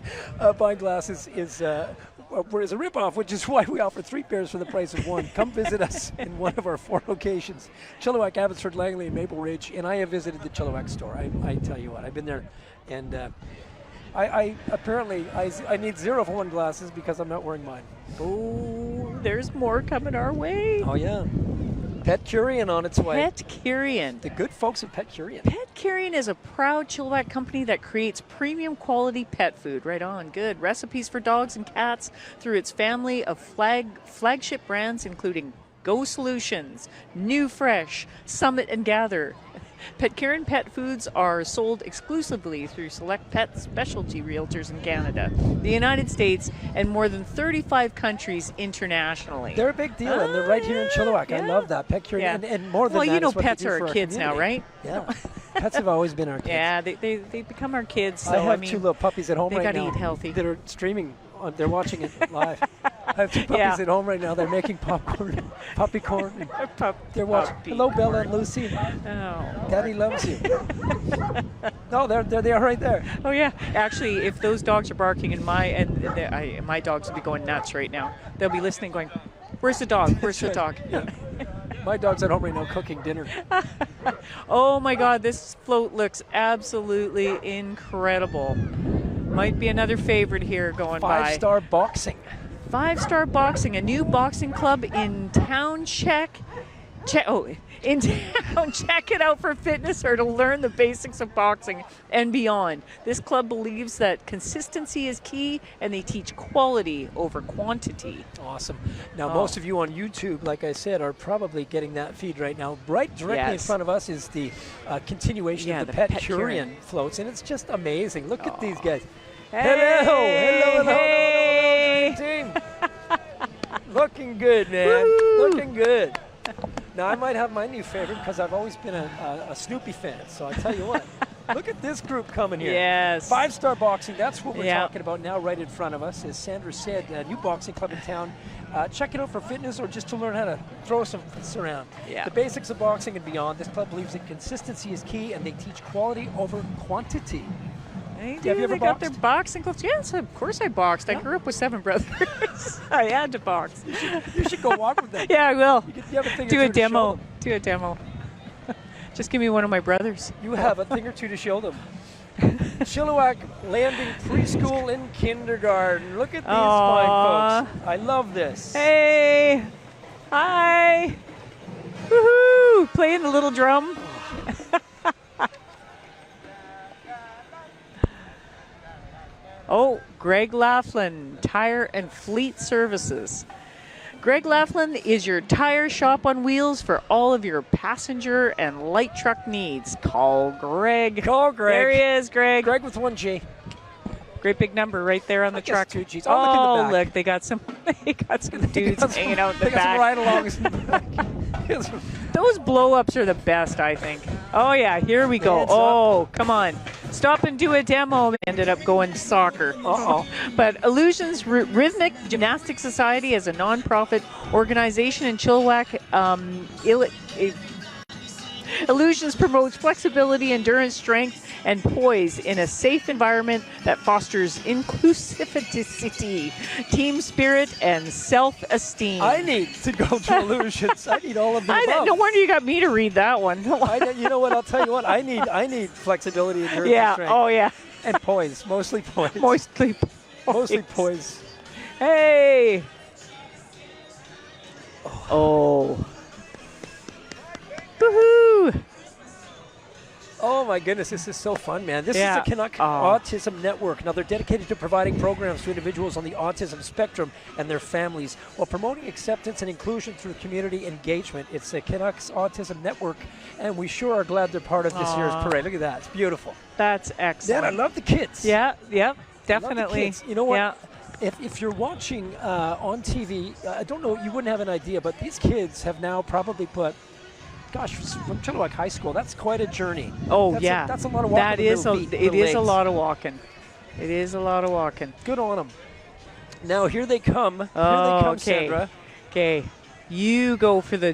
buying glasses is a ripoff, which is why we offer 3 pairs for the price of 1. Come visit us in one of our 4 locations, Chilliwack, Abbotsford, Langley, and Maple Ridge. And I have visited the Chilliwack store. I tell you what, I've been there, and I apparently need 0 for 1 glasses because I'm not wearing mine. Oh, there's more coming our way. Oh yeah, Pet Curian on its way. Pet Curian. The good folks at Pet Curian. Pet Curian is a proud Chilliwack company that creates premium quality pet food. Right on. Good. Recipes for dogs and cats through its family of flagship brands, including Go Solutions, New Fresh, Summit, and Gather. Pet Curian pet foods are sold exclusively through select pet specialty realtors in Canada, the United States, and more than 35 countries internationally. They're a big deal, and they're right here in Chilliwack. I love that. Pet Curian, Yeah. and more than well, that, you know, it's what they pets do are for our kids now, community. right? Yeah. Pets have always been our kids. Yeah, they become our kids. So, I have mean, 2 little puppies at home they right gotta now eat healthy. that are streaming. They're watching it live. I have two puppies Yeah. at home right now. They're making popcorn, puppycorn. They're watching. Puppy. Hello, Bella and Lucy. Oh. Daddy loves you. No, they are right there. Oh yeah. Actually, if those dogs are barking, and my dogs will be going nuts right now. They'll be listening, going, "Where's the dog? Where's the dog?" Yeah. My dog's at home right now cooking dinner. Oh my God, this float looks absolutely incredible. Might be another favorite here going by. 5-star boxing. 5-Star Boxing, a new boxing club in town. Check it out for fitness or to learn the basics of boxing and beyond. This club believes that consistency is key, and they teach quality over quantity. Awesome. Now, most of you on YouTube, like I said, are probably getting that feed right now. Right directly in front of us is the continuation of the Pet Curian floats, and it's just amazing. Look at these guys. Hey, hello, team. Looking good, man. Woo-hoo. Looking good. Now, I might have my new favorite because I've always been a Snoopy fan. So I tell you what, look at this group coming here. Yes. 5-Star Boxing, that's what we're talking about now right in front of us. As Sandra said, a new boxing club in town. Check it out for fitness or just to learn how to throw some fists around. Yeah. The basics of boxing and beyond. This club believes that consistency is key, and they teach quality over quantity. They Have you ever They got boxed? their boxing clubs. Yes, of course I boxed. I grew up with 7 brothers. I had to box. You should go walk with them. Yeah, I will. You have a thing or Do two a to show demo. them. Do a demo. Just give me one of my brothers. You have a thing or two to show them. Chilliwack Landing Preschool and Kindergarten. Look at these fine folks. I love this. Hey. Hi. Woohoo. Playing the little drum. Oh, Greg Laughlin, Tire and Fleet Services. Greg Laughlin is your tire shop on wheels for all of your passenger and light truck needs. Call Greg. Call Greg. There he is, Greg. Greg with 1 G. Great big number right there on the truck. 2 Gs. Oh, look in the back. Look, they got some dudes hanging out in the They got some back. ride-alongs in the back. Those blow-ups are the best, I think. Oh, yeah, here we go. Hands Oh, come on. Stop and do a demo. Ended up going soccer. Uh-oh. But Illusions Rhythmic Gymnastics Society is a non-profit organization in Chilliwack. Illusions promotes flexibility, endurance, strength, and poise in a safe environment that fosters inclusivity, team spirit, and self-esteem. I need to go to Illusions. I need all of the above. No wonder you got me to read that one. You know what? I'll tell you what. I need flexibility and endurance and strength. Oh yeah. And poise. Mostly poise. Mostly poise. Hey. Oh. Woohoo! Oh my goodness, this is so fun, man. This Yeah. is the Canuck Autism Network. Now, they're dedicated to providing programs to individuals on the autism spectrum and their families while promoting acceptance and inclusion through community engagement. It's the Canucks Autism Network, and we sure are glad they're part of this year's parade. Look at that. It's beautiful. That's excellent. Dan, I love the kids. Yeah, I definitely. love the kids. You know what? Yeah. If you're watching on TV, I don't know, you wouldn't have an idea, but these kids have now probably put, gosh, from Chilliwack High School, that's quite a journey. Oh, That's that's a lot of walking. That with is little it feet, little is a legs. lot of walking. It is a lot of walking. Good on them. Now here they come. Here they come, okay. Sandra. Okay. You go for the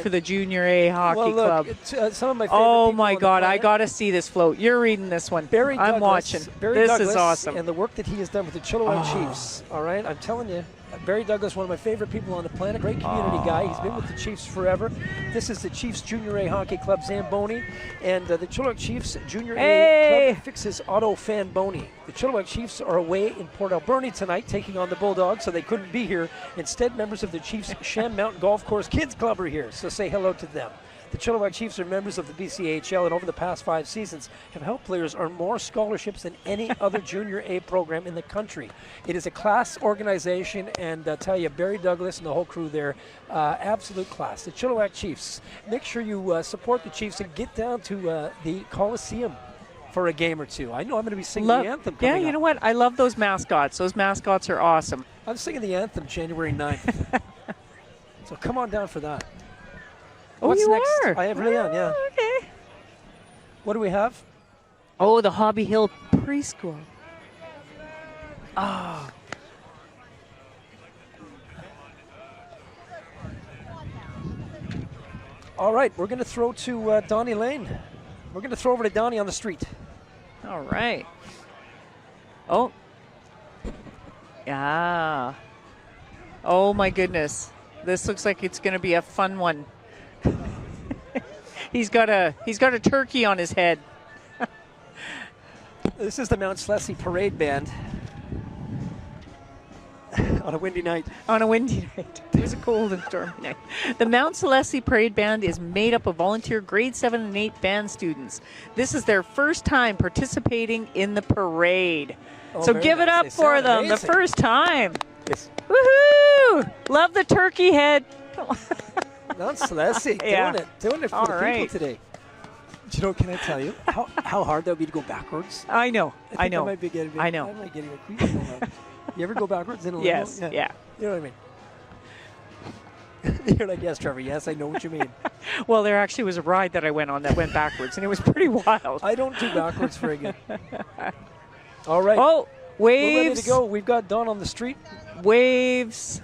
for the Junior A hockey Well, look, club. it's, some of my favorite Oh people my on the God! I planet. got to see this float. You're reading this one. Barry I'm Douglas, watching. Barry This Douglas is awesome. And the work that he has done with the Chilliwack Chiefs. All right, I'm telling you, Barry Douglas, one of my favorite people on the planet. Great community guy. He's been with the Chiefs forever. This is the Chiefs Junior A Hockey Club Zamboni, and the Chilliwack Chiefs Junior A Club fixes Otto Fanboni. The Chilliwack Chiefs are away in Port Alberni tonight, taking on the Bulldogs, so they couldn't be here. Instead, members of the Chiefs Sham Mountain Golf Course Kids Club are here, so say hello to them. The Chilliwack Chiefs are members of the BCHL, and over the past 5 seasons have helped players earn more scholarships than any other Junior A program in the country. It is a class organization, and I tell you, Barry Douglas and the whole crew there, absolute class. The Chilliwack Chiefs. Make sure you support the Chiefs and get down to the Coliseum for a game or two. I know I'm going to be singing the anthem coming Yeah, you up. know what? I love those mascots. Those mascots are awesome. I'm singing the anthem January 9th. So come on down for that. Oh, What's you next? are? I really am, yeah. Okay. What do we have? Oh, the Hobby Hill Preschool. Ah. All right, we're going to throw to Donnie Lane. We're going to throw over to Donnie on the street. All right. Oh. Yeah. Oh my goodness. This looks like it's going to be a fun one. He's got a turkey on his head. This is the Mount Slessie Parade Band. On a windy night. On a windy night. It was a cold and stormy night. The Mount Slessie Parade Band is made up of volunteer grade 7 and 8 band students. This is their first time participating in the parade. Oh, so give it nice. up They for sound them. amazing. The first time. Yes. Woohoo! Love the turkey head. Mount Slessie, Yeah. doing it for All the right. people today. Do you know, can I tell you how hard that would be to go backwards? I know. I know. might be getting, I know. I might getting a creep. You ever go backwards in a limo? Yes. Yeah. You know what I mean? You're like, yes, Trevor, yes, I know what you mean. Well, there actually was a ride that I went on that went backwards, and it was pretty wild. I don't do backwards very good. All right. Oh, waves. We're ready to go. We've got Dawn on the street. Waves.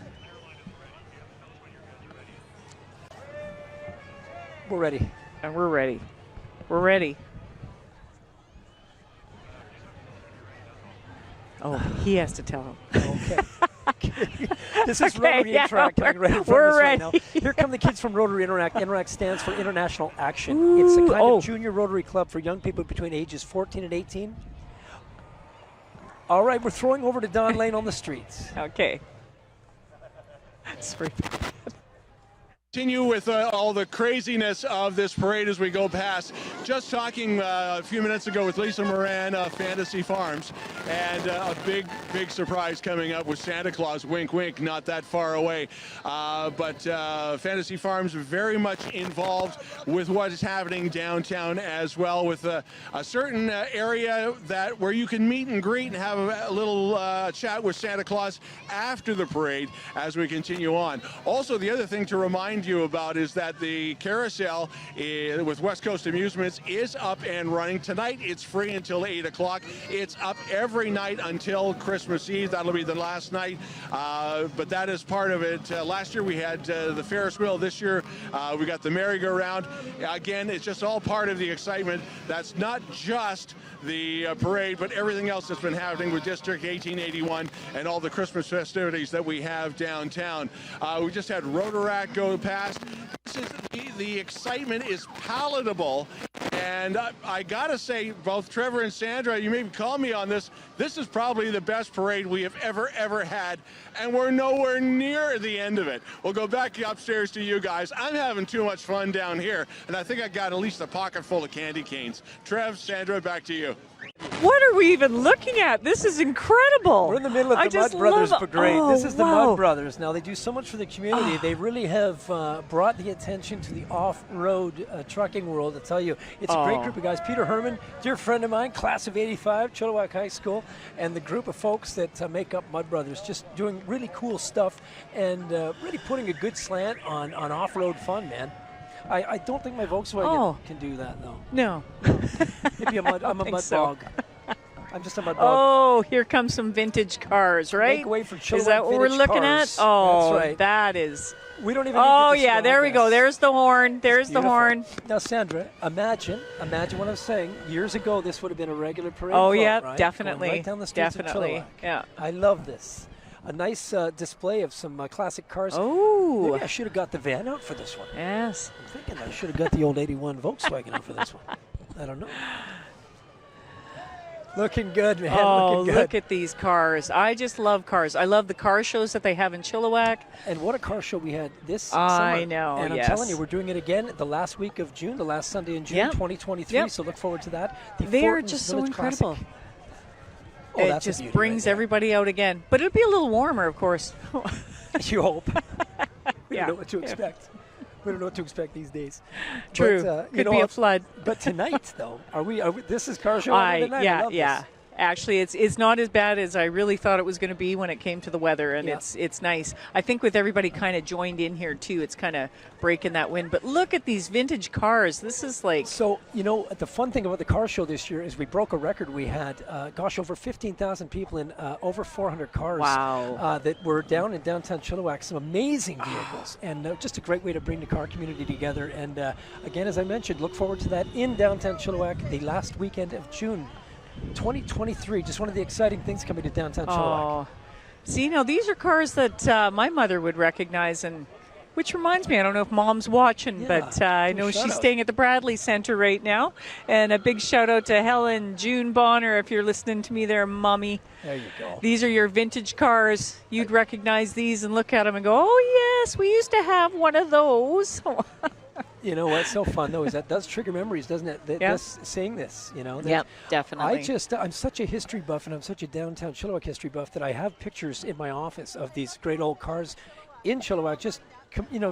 We're ready. And we're ready. We're ready. Oh, he has to tell him. Okay. This is Okay, Rotary yeah, Interact coming right in front we're of us right now. ready. Here come the kids from Rotary Interact. Interact stands for International Action. It's a kind of junior Rotary club for young people between ages 14 and 18. All right, we're throwing over to Don Lane on the streets. Okay. Continue with all the craziness of this parade as we go past. Just talking a few minutes ago with Lisa Moran of Fantasy Farms, and a big surprise coming up with Santa Claus, wink wink, not that far away. But Fantasy Farms very much involved with what is happening downtown as well, with a certain area where you can meet and greet and have a little chat with Santa Claus after the parade as we continue on. Also, the other thing to remind you about is that the carousel with West Coast Amusements is up and running. Tonight it's free until 8 o'clock. It's up every night until Christmas Eve. That'll be the last night, but that is part of it. Last year we had the Ferris wheel. This year we got the merry-go-round. Again, it's just all part of the excitement. That's not just the parade, but everything else that's been happening with District 1881 and all the Christmas festivities that we have downtown. We just had Rotaract go past. The excitement is palatable, and I gotta say, both Trevor and Sandra, you may call me on this, this is probably the best parade we have ever had, and we're nowhere near the end of it. We'll go back upstairs to you guys. I'm having too much fun down here, and I think I got at least a pocket full of candy canes. Trev, Sandra, back to you. What are we even looking at? This is incredible. We're in the middle of the Mud Brothers Parade. This is the Mud Brothers. Now, they do so much for the community. They really have brought the attention to the off-road trucking world. I tell you, it's a great group of guys. Peter Herman, dear friend of mine, class of 85, Chilliwack High School, and the group of folks that make up Mud Brothers, just doing really cool stuff and really putting a good slant on off-road fun, man. I don't think my Volkswagen can do that, though. No. Maybe I'm a mud bog. I'm just a mud bog. Oh, here comes some vintage cars, right? Make way for Is that what we're looking cars. at? Oh, that's right. That is. We don't even. Oh, need to yeah, there we go. There's the horn. There's the horn. Now, Sandra, imagine what I'm saying. Years ago, this would have been a regular parade. Oh, float, yeah, right? definitely. Going right down the streets of Chilliwack. Yeah. I love this. A nice display of some classic cars. Oh. Maybe I should have got the van out for this one. Yes. I'm thinking I should have got the old 81 Volkswagen out for this one. I don't know. Looking good, man. Oh, looking good. look at these cars. I just love cars. I love the car shows that they have in Chilliwack. And what a car show we had this summer. I know, And I'm telling you, we're doing it again the last week of June, the last Sunday in June 2023. So look forward to that. They are just so incredible. Classic. It just brings everybody out again. But it'll be a little warmer, of course. You hope. We don't know what to expect. We don't know what to expect these days. True. But, Could be a flood. But tonight, though, are we? This is car show tonight. I love this. Actually, it's not as bad as I really thought it was going to be when it came to the weather, and it's nice. I think with everybody kind of joined in here too, it's kind of breaking that wind. But look at these vintage cars. This is like... So, the fun thing about the car show this year is we broke a record. We had, over 15,000 people in over 400 cars. Wow. That were down in downtown Chilliwack. Some amazing vehicles, and just a great way to bring the car community together. And again, as I mentioned, look forward to that in downtown Chilliwack the last weekend of June 2023. Just one of the exciting things coming to downtown Chilliwack. Oh. See, now these are cars that my mother would recognize, and which reminds me, I don't know if Mom's watching, but I know she's staying at the Bradley Center right now. And a big shout out to Helen June Bonner, if you're listening to me there, Mommy. There you go. These are your vintage cars. You'd recognize these and look at them and go, oh yes, we used to have one of those. You know what's so fun though is that does trigger memories, doesn't it? This, saying this, Yep, definitely. I'm such a history buff, and I'm such a downtown Chilliwack history buff that I have pictures in my office of these great old cars in Chilliwack, just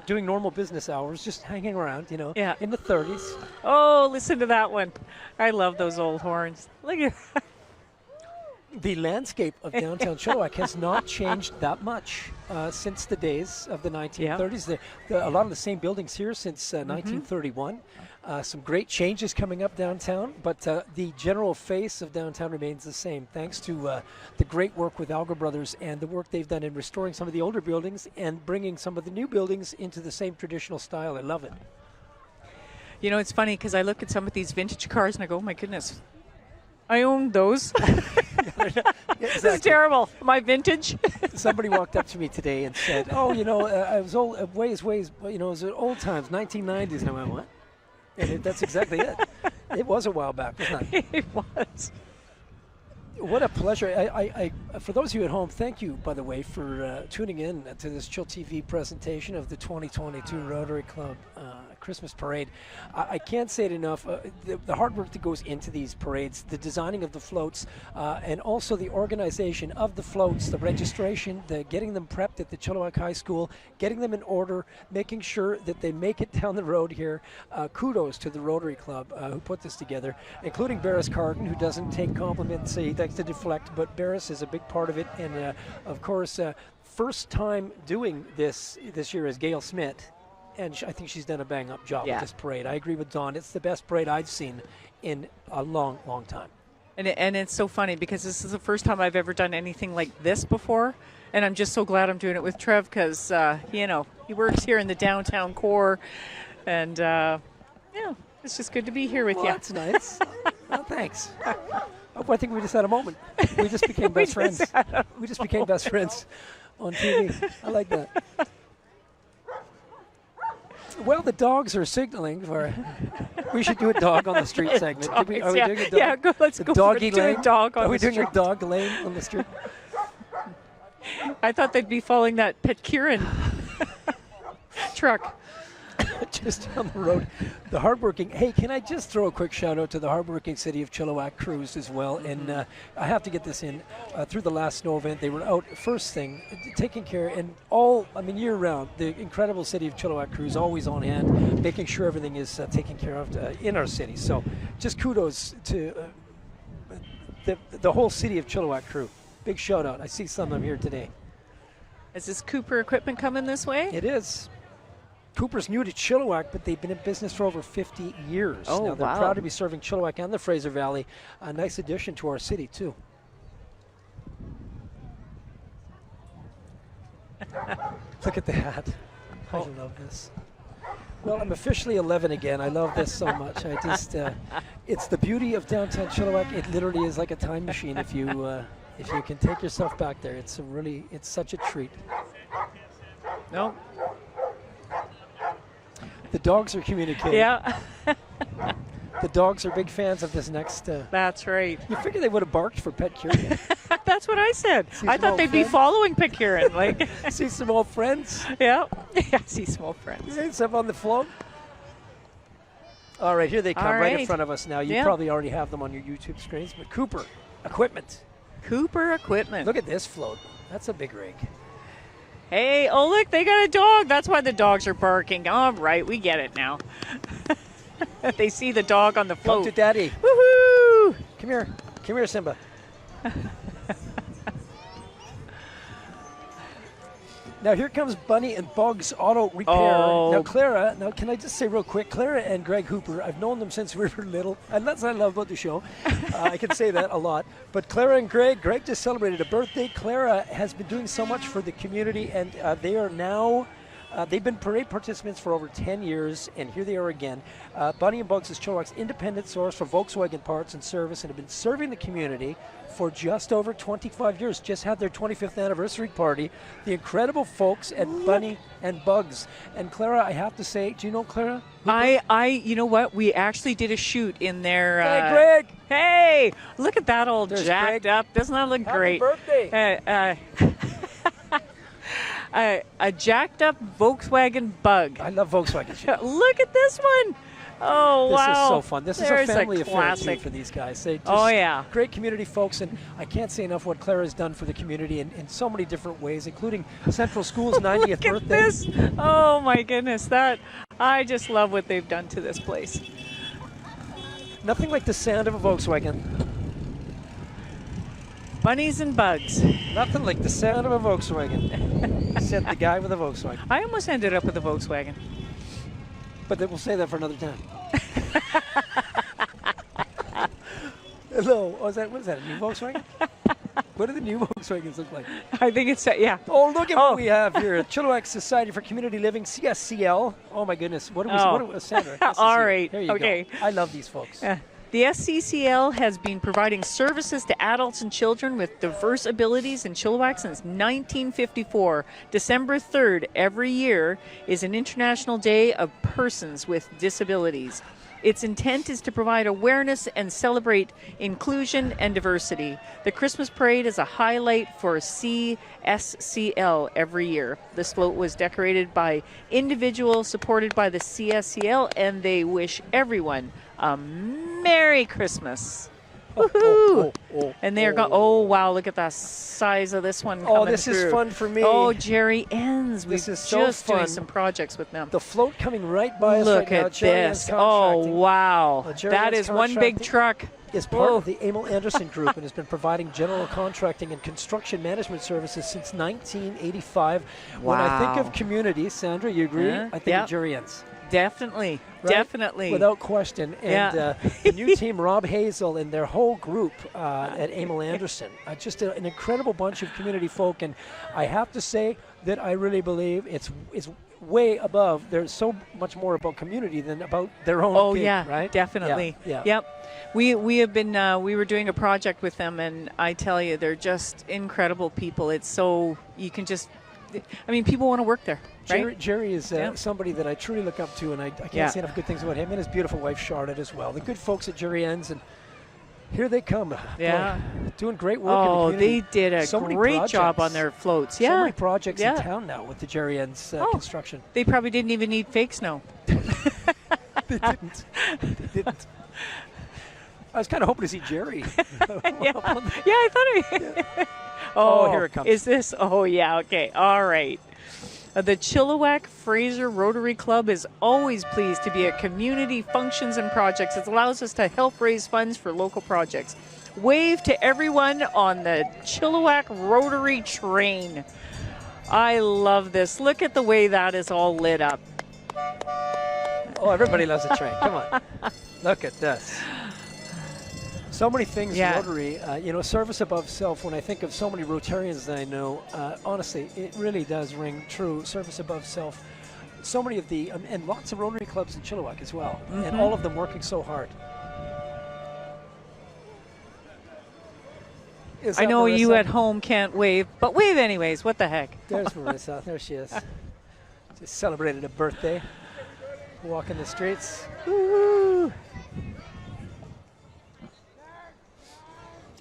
doing normal business hours, just hanging around, in the 30s. Oh, listen to that one! I love those old horns. Look at that. The landscape of downtown Chilliwack has not changed that much since the days of the 1930s. A lot of the same buildings here since 1931. Some great changes coming up downtown, but the general face of downtown remains the same, thanks to the great work with Alger Brothers and the work they've done in restoring some of the older buildings and bringing some of the new buildings into the same traditional style. I love it. It's funny because I look at some of these vintage cars and I go, oh my goodness, I own those. This is terrible. My vintage. Somebody walked up to me today and said, "Oh, I was old ways. It was old times, 1990s." And I went, "What?" And that's exactly it. It was a while back, wasn't it? It was. What a pleasure. I for those of you at home, thank you, by the way, for tuning in to this Chill TV presentation of the 2022 Rotary Club Christmas Parade. I can't say it enough. The hard work that goes into these parades, the designing of the floats, and also the organization of the floats, the registration, the getting them prepped at the Chilliwack High School, getting them in order, making sure that they make it down the road here. Kudos to the Rotary Club who put this together, including Barris Carden, who doesn't take compliments. He likes to deflect, but Barris is a big part of it. And of course, first time doing this year is Gail Smith. And I think she's done a bang-up job with this parade. I agree with Dawn. It's the best parade I've seen in a long, long time. And it's so funny because this is the first time I've ever done anything like this before. And I'm just so glad I'm doing it with Trev because, he works here in the downtown core. And, it's just good to be here with you. That's nice. Well, thanks. I think we just had a moment. We just became best friends. We just became best friends on TV. I like that. Well, the dogs are signaling for. We should do a dog on the street segment. Dogs, are we doing a dog? Yeah, let's go doggy for lane? a dog on Are we the doing street? a dog lane on the street? I thought they'd be following that Pet Kieran truck. Just down the road. The hardworking. Hey, can I just throw a quick shout out to the hardworking City of Chilliwack crews as well? And I have to get this in. Through the last snow event, they were out first thing, taking care, and year round, the incredible City of Chilliwack crews always on hand, making sure everything is taken care of in our city. So just kudos to the whole City of Chilliwack crew. Big shout out. I see some of them here today. Is this Cooper equipment coming this way? It is. Cooper's new to Chilliwack, but they've been in business for over 50 years. Oh, now, they're wow. proud to be serving Chilliwack and the Fraser Valley. A nice addition to our city, too. Look at that. I love this. Well, I'm officially 11 again. I love this so much. I just, it's the beauty of downtown Chilliwack. It literally is like a time machine if you can take yourself back there. It's such a treat. No. The dogs are communicating. Yeah. The dogs are big fans of this next. That's right. You figure they would have barked for Pet Kieran. That's what I said. I thought they'd be following Pet Kieran. Like, see some old friends. Yeah. See some old friends. See some on the float. All right, here they come right in front of us now. You probably already have them on your YouTube screens. But Cooper equipment. Cooper equipment. Look at this float. That's a big rig. Hey, oh look, they got a dog. That's why the dogs are barking. All right, we get it now. They see the dog on the float. Come to Daddy. Woohoo! Come here, Simba. Now here comes Bunny and Bugs Auto Repair. Oh. Now Clara, can I just say real quick, Clara and Greg Hooper, I've known them since we were little, and that's what I love about the show. I can say that a lot. But Clara and Greg just celebrated a birthday. Clara has been doing so much for the community, and they are now, they've been parade participants for over 10 years, and here they are again. Bunny and Bugs is Chilliwack's independent source for Volkswagen parts and service, and have been serving the community for just over 25 years. Just had their 25th anniversary party. The incredible folks at Bunny and Bugs. And Clara, I have to say, do you know Clara? You know what? We actually did a shoot in their. Hey, Greg! Hey, look at that old There's jacked Greg. up. Doesn't that look great? Happy birthday! A jacked up Volkswagen Bug. I love Volkswagen. Look at this one. Oh, This wow. is so fun. This There's is a family affair too classic. for these guys. They just Yeah. great community folks, and I can't say enough what Clara has done for the community in so many different ways, including Central School's 90th Look at birthday. this. Oh, my goodness. I just love what they've done to this place. Nothing like the sound of a Volkswagen. Bunnies and Bugs. Nothing like the sound of a Volkswagen, said the guy with a Volkswagen. I almost ended up with a Volkswagen. But we'll say that for another time. Hello. What is that, a new Volkswagen? What do the new Volkswagens look like? I think it's, yeah. Oh, look at what we have here. Chilliwack Society for Community Living, CSCL. Oh, my goodness. What do we Sandra? All right. Here you Okay. go. I love these folks. The SCCL has been providing services to adults and children with diverse abilities in Chilliwack since 1954. December 3rd every year is an International Day of Persons with Disabilities. Its intent is to provide awareness and celebrate inclusion and diversity. The Christmas parade is a highlight for CSCL every year. This float was decorated by individuals supported by the CSCL, and they wish everyone a Merry Christmas. Woohoo! And they're going, oh, wow, look at the size of this one coming this is through. fun for me. Oh, Jerry Enns. This We've is so just doing fun. some projects with them. The float coming right by us Look right now. at Jerry this. Enns Oh, Contracting. wow. Jerry That Enns is one big Contracting truck. Is part of the Emil Anderson Group and has been providing general contracting and construction management services since 1985. When I think Wow. of community, Sandra, you agree? Yeah. I think Yeah. of Jerry Enns. Definitely. Right? Definitely. Without question. And Yeah. the new team, Rob Hazel and their whole group at Emil Anderson. Just an incredible bunch of community folk. And I have to say that I really believe it's way above. There's so much more about community than about their own gig, right? Definitely. Yeah. Yep. We have been we were doing a project with them, and I tell you, they're just incredible people. It's so you can just, I mean, people want to work there. Right? Jerry is somebody that I truly look up to, and I can't say enough good things about him and his beautiful wife Charlotte as well. The good folks at Jerry Enns, and here they come. Yeah. Boy, doing great work in the community. They did a great job on their floats. So many projects in town now with the Jerry Enns construction. They probably didn't even need fake snow. They didn't. I was kind of hoping to see Jerry. I thought Oh, here it comes. Is this? Oh, yeah. Okay. All right. The Chilliwack Fraser Rotary Club is always pleased to be at community functions and projects. It allows us to help raise funds for local projects. Wave to everyone on the Chilliwack Rotary train. I love this. Look at the way that is all lit up. Oh, everybody loves a train. Come on. Look at this. So many things, Rotary, service above self. When I think of so many Rotarians that I know, honestly, it really does ring true. Service above self. So many of the, and lots of Rotary clubs in Chilliwack as well, and all of them working so hard. I know Marissa? you at home can't wave, but wave anyways. What the heck? There's Marissa. There she is. Just celebrated a birthday. Walking the streets. Woo-hoo.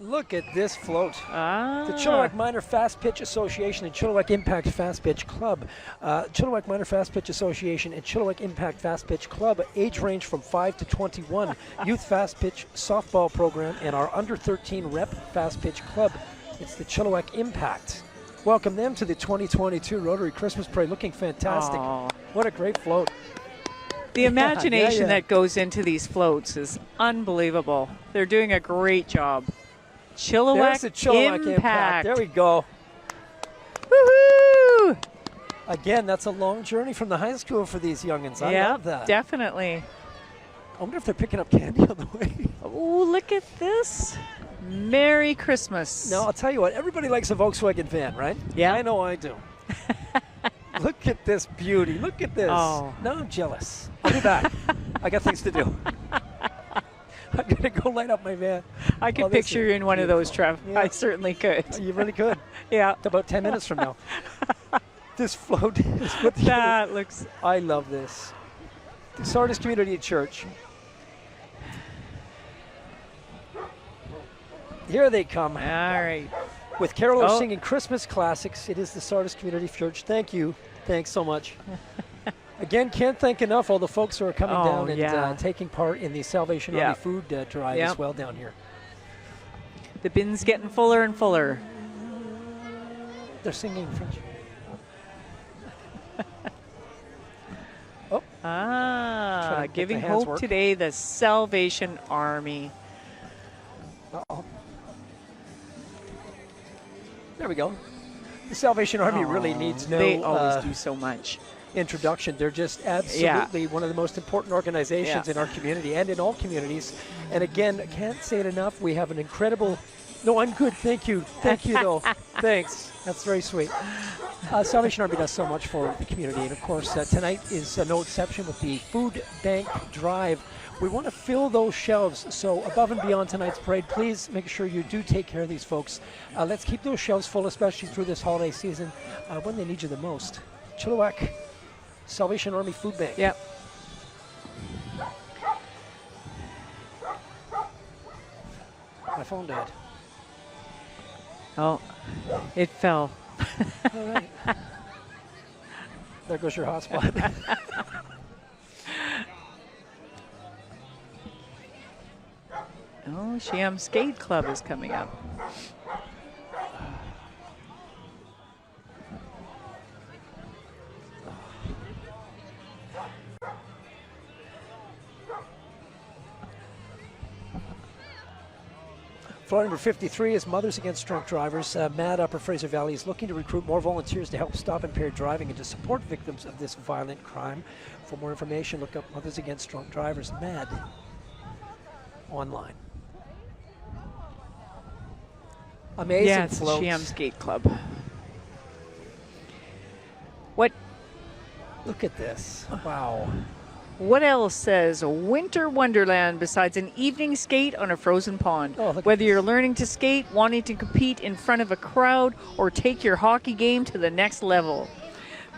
Look at this float. The Chilliwack Minor Fast Pitch Association and Chilliwack Impact Fast Pitch Club. Chilliwack Minor Fast Pitch Association and Chilliwack Impact Fast Pitch Club. Age range from 5 to 21. Youth Fast Pitch Softball Program and our Under 13 Rep Fast Pitch Club. It's the Chilliwack Impact. Welcome them to the 2022 Rotary Christmas Parade. Looking fantastic. Aww. What a great float. The imagination that goes into these floats is unbelievable. They're doing a great job. Chilliwack, There's the Chilliwack Impact. There we go. Woohoo! Again, that's a long journey from the high school for these youngins. I love that. Definitely. I wonder if they're picking up candy on the way. Oh, look at this. Merry Christmas. No, I'll tell you what, everybody likes a Volkswagen van, right? Yeah. I know I do. Look at this beauty. Look at this. Oh. Now I'm jealous. I'll be back. I got things to do. I'm going to go light up my van. I could picture you in one of those, Trev. Yeah. I certainly could. You really could. Yeah. About 10 minutes from now. This float is what that looks. I love this. The Sardis Community Church. Here they come. All right. With carolers singing Christmas classics. It is the Sardis Community Church. Thank you. Thanks so much. Again, can't thank enough all the folks who are coming down and taking part in the Salvation Army food drive as well down here. The bin's getting fuller and fuller. They're singing French. Giving hope today, the Salvation Army. Uh-oh. There we go. The Salvation Army really needs no... They always do so much. Introduction. They're just absolutely one of the most important organizations in our community and in all communities. And again, I can't say it enough. We have an incredible... No, I'm good. Thank you. Thank you, though. Thanks. That's very sweet. Salvation Army does so much for the community. And, of course, tonight is no exception with the food bank drive. We want to fill those shelves. So above and beyond tonight's parade, please make sure you do take care of these folks. Let's keep those shelves full, especially through this holiday season when they need you the most. Chilliwack Salvation Army Food Bank. Yep. My phone died. Oh, it fell. All right. There goes your hotspot. Oh, Sham Skate Club is coming up. Floor number 53 is Mothers Against Drunk Drivers. MAD Upper Fraser Valley is looking to recruit more volunteers to help stop impaired driving and to support victims of this violent crime. For more information, look up Mothers Against Drunk Drivers, MAD, online. Amazing yeah, it's floats. Sham Skate Club. What? Look at this. Wow. What else says Winter Wonderland besides an evening skate on a frozen pond? Oh, whether you're learning to skate, wanting to compete in front of a crowd, or take your hockey game to the next level,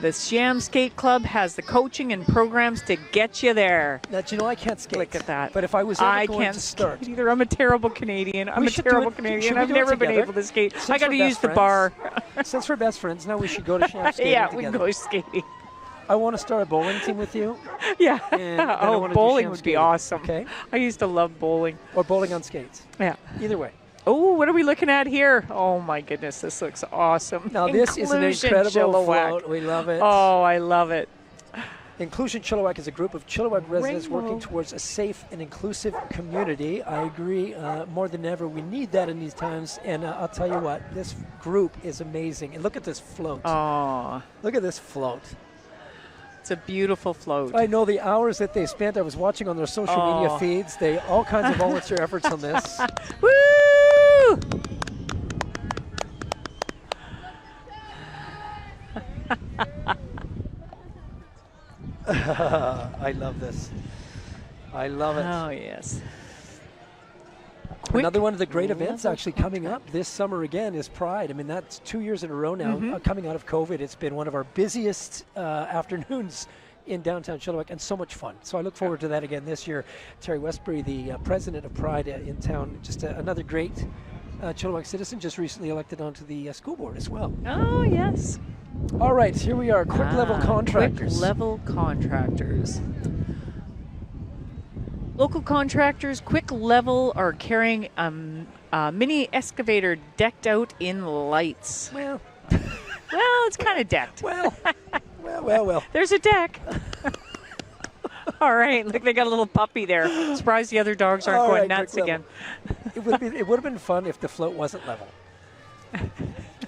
the Sham Skate Club has the coaching and programs to get you there. Now, do you know I can't skate? Look at that. But if I was ever going to start... skate either. I'm a terrible Canadian. I'm We a should do terrible it- Canadian. should we I've do it never been together? able to skate. Since I got to we're use best the bar. Since we're best friends, now we should go to Sham skating Yeah, together. we can go skating. I want to start a bowling team with you. Yeah. And then I Oh, wanna do bowling Sham would be skating. awesome. Okay. I used to love bowling. Or bowling on skates. Yeah. Either way. Oh, what are we looking at here? Oh my goodness, this looks awesome. Now this is an Inclusion incredible Chilliwack. float. We love it. Oh, I love it. Inclusion Chilliwack is a group of Chilliwack residents Rainbow. working towards a safe and inclusive community. I agree. More than ever, we need that in these times. And I'll tell you what, this group is amazing. And look at this float. Oh, Look at this float. it's a beautiful float. I know the hours that they spent. I was watching on their social media feeds. They all kinds of volunteer efforts on this. Woo! I love this. I love it. Oh yes. Another one of the great events actually coming up this summer again is Pride. I mean, that's 2 years in a row now. Coming out of COVID, it's been one of our busiest afternoons in downtown Chilliwack and so much fun. So I look forward to that again this year. Terry Westbury, the president of Pride in town, just another great Chilliwack citizen, just recently elected onto the school board as well. Oh yes. All right, here we are, quick level contractors. Quick level contractors. Local contractors, Quick Level, are carrying a mini excavator decked out in lights. Well, it's kind of decked. Well. There's a deck. All right, look, they got a little puppy there. Surprised the other dogs aren't All going right, nuts Quick again. Level. It would have been fun if the float wasn't level.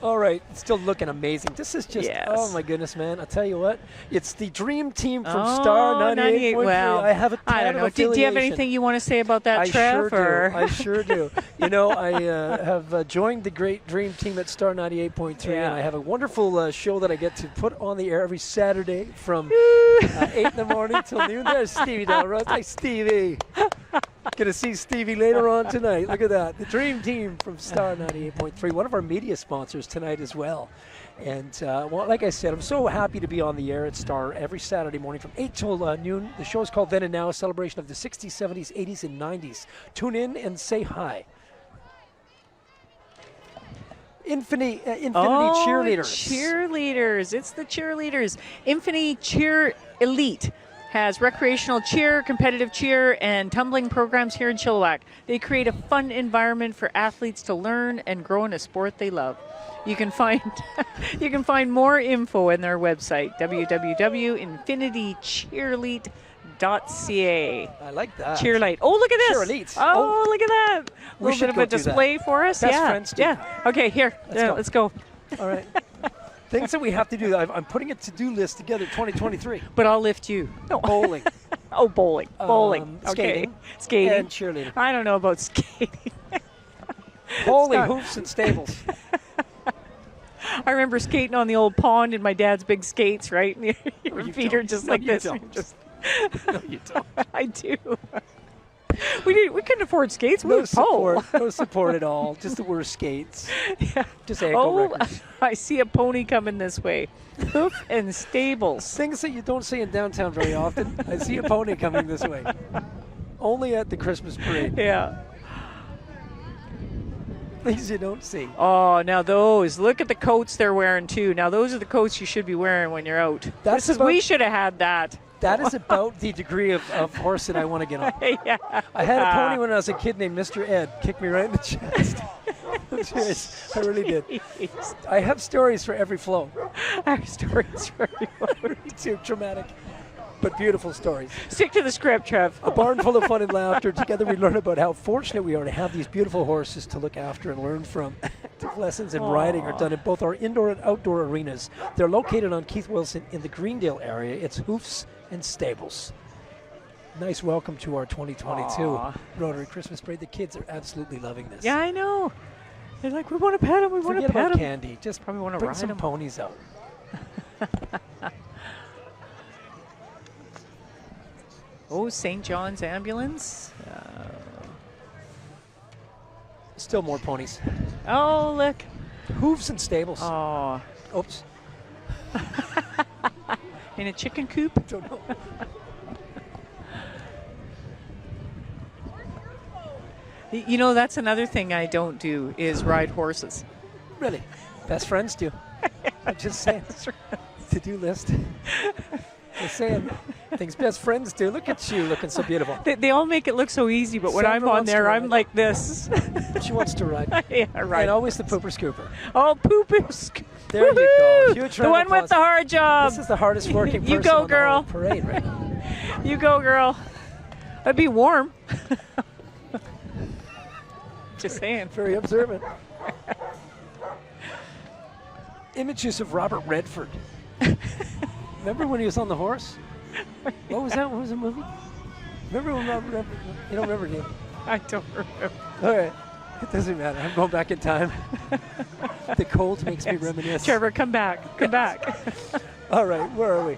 All right, it's still looking amazing. This is just, oh my goodness, man. I'll tell you what, it's the dream team from Star 98.3. Well, I have a ton I don't know. of Do you have affiliation. anything you want to say about that, I Trev? I sure do. You know, I have joined the great dream team at Star 98.3, and I have a wonderful show that I get to put on the air every Saturday from 8 in the morning till noon. There's Stevie Delrose. Hi, Stevie. Going to see Stevie later on tonight. Look at that. The dream team from Star 98.3, one of our media sponsors tonight as well. And well, like I said, I'm so happy to be on the air at Star every Saturday morning from 8 till noon. The show is called Then and Now, a celebration of the 60s, 70s, 80s, and 90s. Tune in and say hi. Infinity Cheerleaders. Cheerleaders. It's the cheerleaders. Infinity Cheer Elite has recreational cheer, competitive cheer, and tumbling programs here in Chilliwack. They create a fun environment for athletes to learn and grow in a sport they love. You can find more info on their website, www.infinitycheerlead.ca. I like that. Cheerlight. Oh, look at this. Cheerleads. Oh, look at that. A We little bit should of go a do display that. for us. Best friends do. Yeah. Okay, here. Let's go. All right. Things that we have to do. I'm putting a to-do list together 2023. But I'll lift you. No. Bowling. Oh, bowling. Bowling. Skating. Okay. Skating. And cheerleading. I don't know about skating. Holy hoofs and stables. I remember skating on the old pond in my dad's big skates, right? Your feet are just like this. No, you don't. I do. We couldn't afford skates. We No would pole. support. No support at all. Just the worst skates. Yeah. Just ankle records. I see a pony coming this way. Hoof and stables. Things that you don't see in downtown very often. I see a pony coming this way. Only at the Christmas parade. Yeah. Things you don't see. Oh, now those. Look at the coats they're wearing, too. Now, those are the coats you should be wearing when you're out. We should have had that. That is about the degree of horse that I want to get on. Yeah. I had a pony when I was a kid named Mr. Ed. Kicked me right in the chest. I'm serious. I really did. I have stories for every flow. I have stories for every flow. Too traumatic, but beautiful stories. Stick to the script, Trev. A barn full of fun and laughter. Together we learn about how fortunate we are to have these beautiful horses to look after and learn from. Active lessons in riding are done in both our indoor and outdoor arenas. They're located on Keith Wilson in the Greendale area. It's Hoofs and Stables. Nice welcome to our 2022 Rotary Christmas Parade. The kids are absolutely loving this. Yeah, I know. They're like, we want to pet them. We want to Forget pet about them. candy. Just probably want to bring ride some them. ponies out. Oh, St. John's Ambulance. Still more ponies. Oh, look. Hooves and Stables. Oh. Oops. In a chicken coop? Don't know. You know, that's another thing I don't do is ride horses. Really? Best friends do. I'm just saying. To-do list. Just saying. Things best friends do. Look at you looking so beautiful. They all make it look so easy, but when Sandra I'm on wants to there, I'm ride. like this. She wants to ride. Yeah, right. And always the pooper scooper. Oh, pooper. There you go. Huge The round one of with applause. the hard job. This is the hardest working person You go, on girl. the whole parade right now. You go, girl. That'd be warm. Just saying. Very observant. Images of Robert Redford. Remember when he was on the horse? What was that? What was the movie? Remember when Robert Redford? You don't remember, do you? I don't remember. All right. It doesn't matter. I'm going back in time. The cold makes me reminisce. Trevor, come back. Come back. All right. Where are we?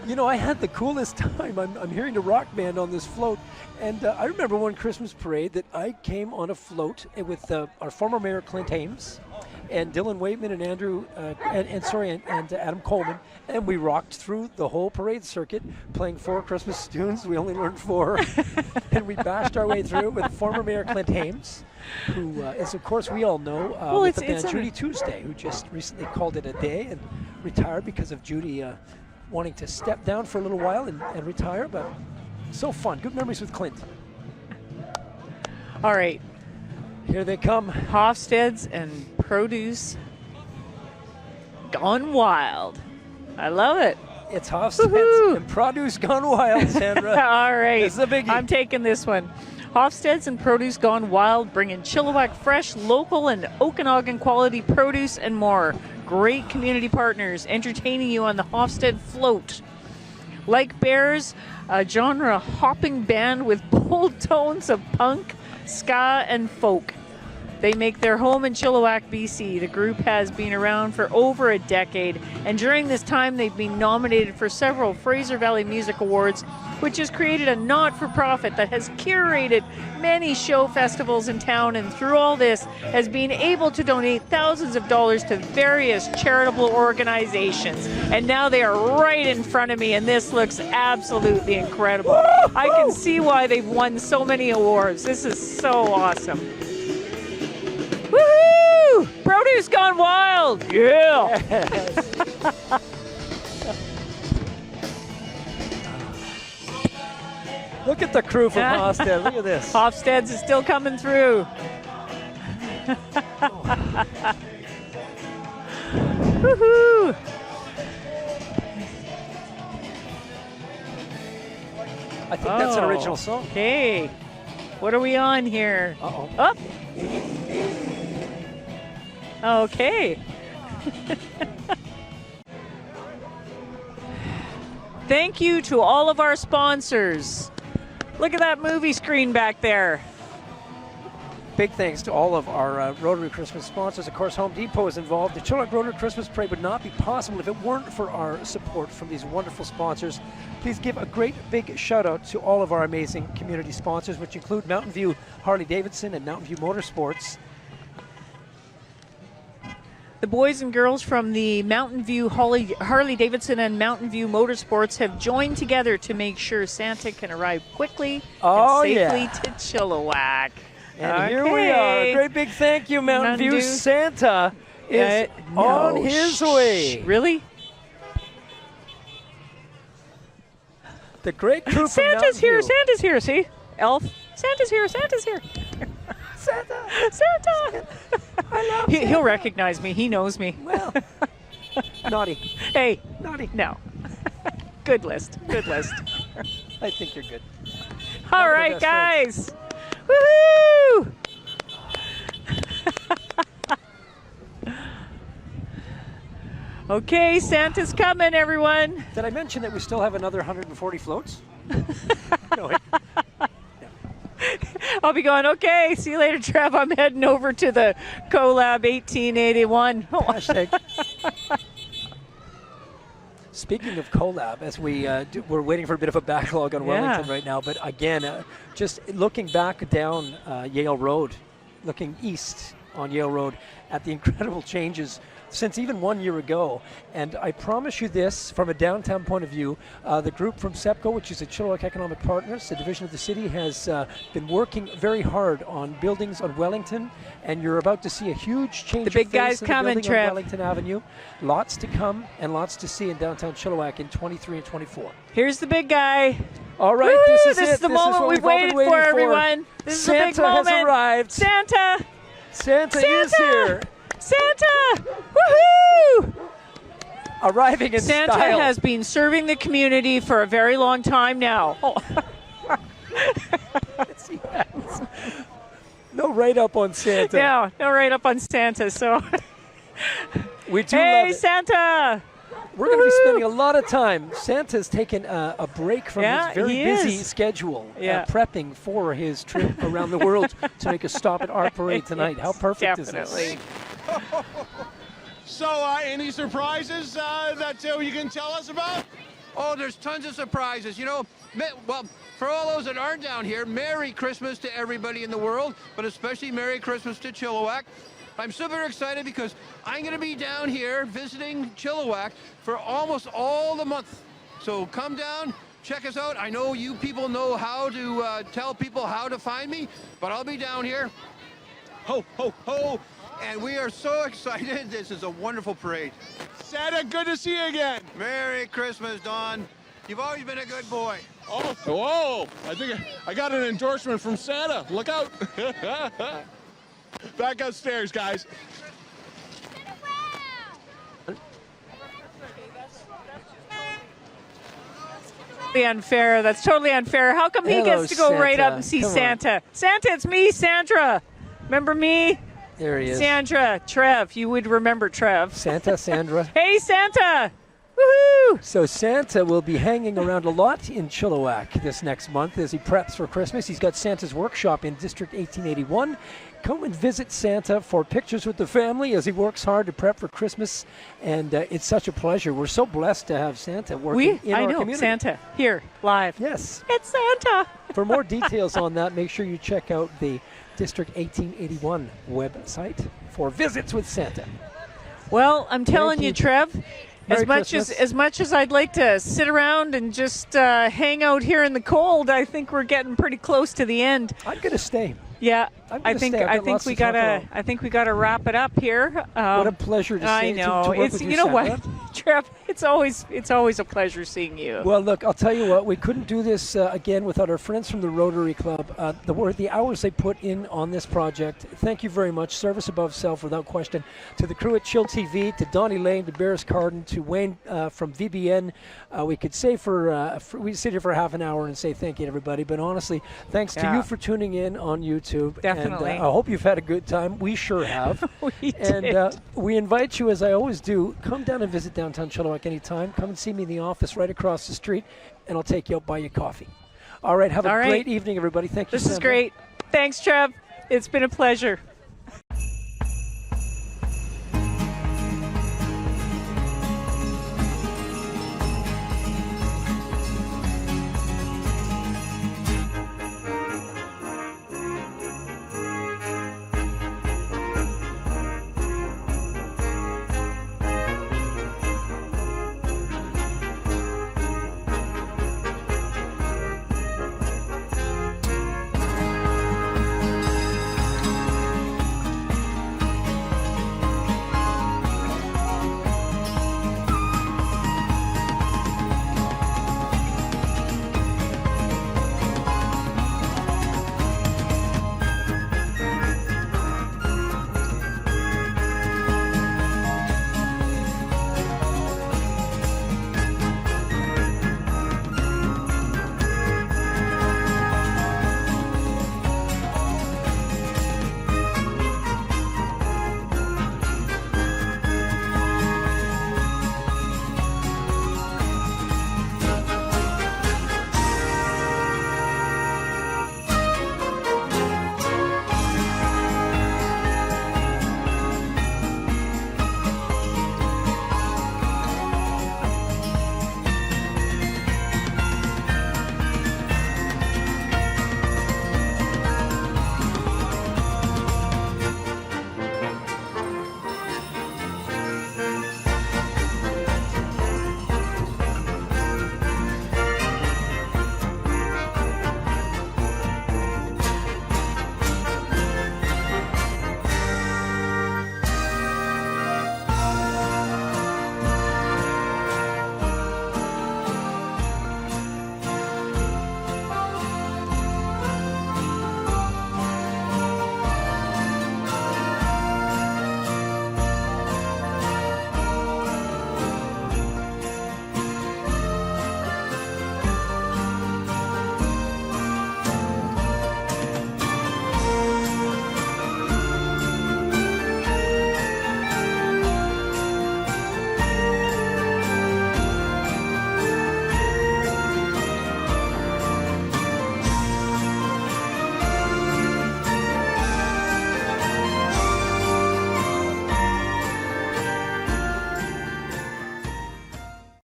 You know, I had the coolest time. I'm hearing the rock band on this float. And I remember one Christmas parade that I came on a float with our former mayor, Clint Ames, and Dylan Waitman and Andrew, and Adam Coleman. And we rocked through the whole parade circuit, playing 4 Christmas tunes. We only learned 4. And we bashed our way through with former mayor Clint Ames, who, as of course we all know, with the band Judy Tuesday, who just recently called it a day and retired because of Judy wanting to step down for a little while and retire. But so fun. Good memories with Clint. All right. Here they come. Hofstede's and Produce gone wild. I love it. It's Hofstede's and Produce Gone Wild, Sandra. All right. It's a biggie. I'm taking this one. Hofstede's and Produce Gone Wild, bringing Chilliwack fresh, local, and Okanagan quality produce and more. Great community partners entertaining you on the Hofstede Float. Like Bears, a genre hopping band with bold tones of punk, ska, and folk. They make their home in Chilliwack, BC. The group has been around for over a decade, and during this time they've been nominated for several Fraser Valley Music Awards, which has created a not-for-profit that has curated many show festivals in town, and through all this has been able to donate thousands of dollars to various charitable organizations. And now they are right in front of me, and this looks absolutely incredible. I can see why they've won so many awards. This is so awesome. Woohoo! Produce Gone Wild! Yeah! Look at the crew from Hofstede. Look at this. Hofstede's is still coming through. Woohoo! I think that's an original song. Okay. What are we on here? Uh-oh. Up. Okay. Thank you to all of our sponsors. Look at that movie screen back there. Big thanks to all of our Rotary Christmas sponsors. Of course, Home Depot is involved. The Chilliwack Rotary Christmas Parade would not be possible if it weren't for our support from these wonderful sponsors. Please give a great big shout out to all of our amazing community sponsors, which include Mountain View Harley Davidson and Mountain View Motorsports. The boys and girls from the Mountain View Harley Davidson and Mountain View Motorsports have joined together to make sure Santa can arrive quickly and safely to Chilliwack. And here we are. Great big thank you, Mountain View. Santa is on his way. Really? The great crew from Santa's here. Mountain View. Santa's here. See? Elf. Santa's here. Santa's here. Santa. Santa. I love He'll recognize me. He knows me. Well, naughty. Hey. Naughty. No. Good list. Good list. I think you're good. All right, guys. Woohoo! Okay, Santa's coming, everyone. Did I mention that we still have another 140 floats? No, wait. I'll be going, okay, see you later, Trev. I'm heading over to the Collab 1881. Hashtag. Speaking of Collab, as we're waiting for a bit of a backlog on Wellington right now, but again, just looking back down Yale Road, looking east on Yale Road at the incredible changes since even 1 year ago. And I promise you this, from a downtown point of view, the group from SEPCO, which is the Chilliwack Economic Partners, the division of the city, has been working very hard on buildings on Wellington, and you're about to see a huge change. The big guy's coming, on Trev. Wellington Avenue. Lots to come and lots to see in downtown Chilliwack in 23 and 24. Here's the big guy. All right, Woo-hoo, this is this it. is the This is moment what we've all been waited waiting for, everyone. This is the big Santa moment. has arrived. Santa. Santa is here. Santa! Woohoo! Arriving in Santa style. has been serving the community for a very long time now. Oh. No write-up on Santa. Yeah, no write-up on Santa, so. We do hey, love it. Santa! We're going to be spending a lot of time. Santa's taken a break from his very busy schedule, prepping for his trip around the world to make a stop at our parade tonight. How perfect is this? So, any surprises that you can tell us about? Oh, there's tons of surprises. You know, well, for all those that aren't down here, Merry Christmas to everybody in the world, but especially Merry Christmas to Chilliwack. I'm super excited because I'm going to be down here visiting Chilliwack for almost all the month. So come down, check us out. I know you people know how to tell people how to find me, but I'll be down here. Ho, ho, ho. And we are so excited. This is a wonderful parade. Santa, good to see you again. Merry Christmas, Don. You've always been a good boy. Oh, whoa. I think I got an endorsement from Santa. Look out. Back upstairs, guys. totally unfair. That's totally unfair. How come he Hello, gets to go right Santa. up and see Come on. Santa? Santa, it's me, Sandra. Remember me? There he is. Sandra, Trev. You would remember Trev. Santa, Sandra. Hey, Santa. Woohoo! So Santa will be hanging around a lot in Chilliwack this next month as he preps for Christmas. He's got Santa's workshop in District 1881. Come and visit Santa for pictures with the family as he works hard to prep for Christmas. And it's such a pleasure. We're so blessed to have Santa working in our community. Santa here live. Yes. It's Santa. For more details on that, make sure you check out the District 1881 website for visits with Santa. Well, I'm telling you, Trev, Merry as much as I'd like to sit around and just hang out here in the cold, I think we're getting pretty close to the end. I'm going to stay. Yeah, I think we gotta wrap it up here. What a pleasure to see. I know. To work It's with you know Sandra. what, Trev. It's always a pleasure seeing you. Well, look, I'll tell you what. We couldn't do this again without our friends from the Rotary Club. The hours they put in on this project. Thank you very much. Service above self, without question. To the crew at Chill TV, to Donnie Lane, to Barris Carden, to Wayne from VBN. We could say we sit here for half an hour and say thank you to everybody. But honestly, thanks to you for tuning in on YouTube. Definitely. And I hope you've had a good time. We sure have. We and did. We invite you, as I always do, come down and visit downtown Chilliwack anytime. Come and see me in the office right across the street, and I'll take you out, buy you coffee. All right. Have a great evening, everybody. Thank you, This is Sandra. great. Thanks, Trev. It's been a pleasure.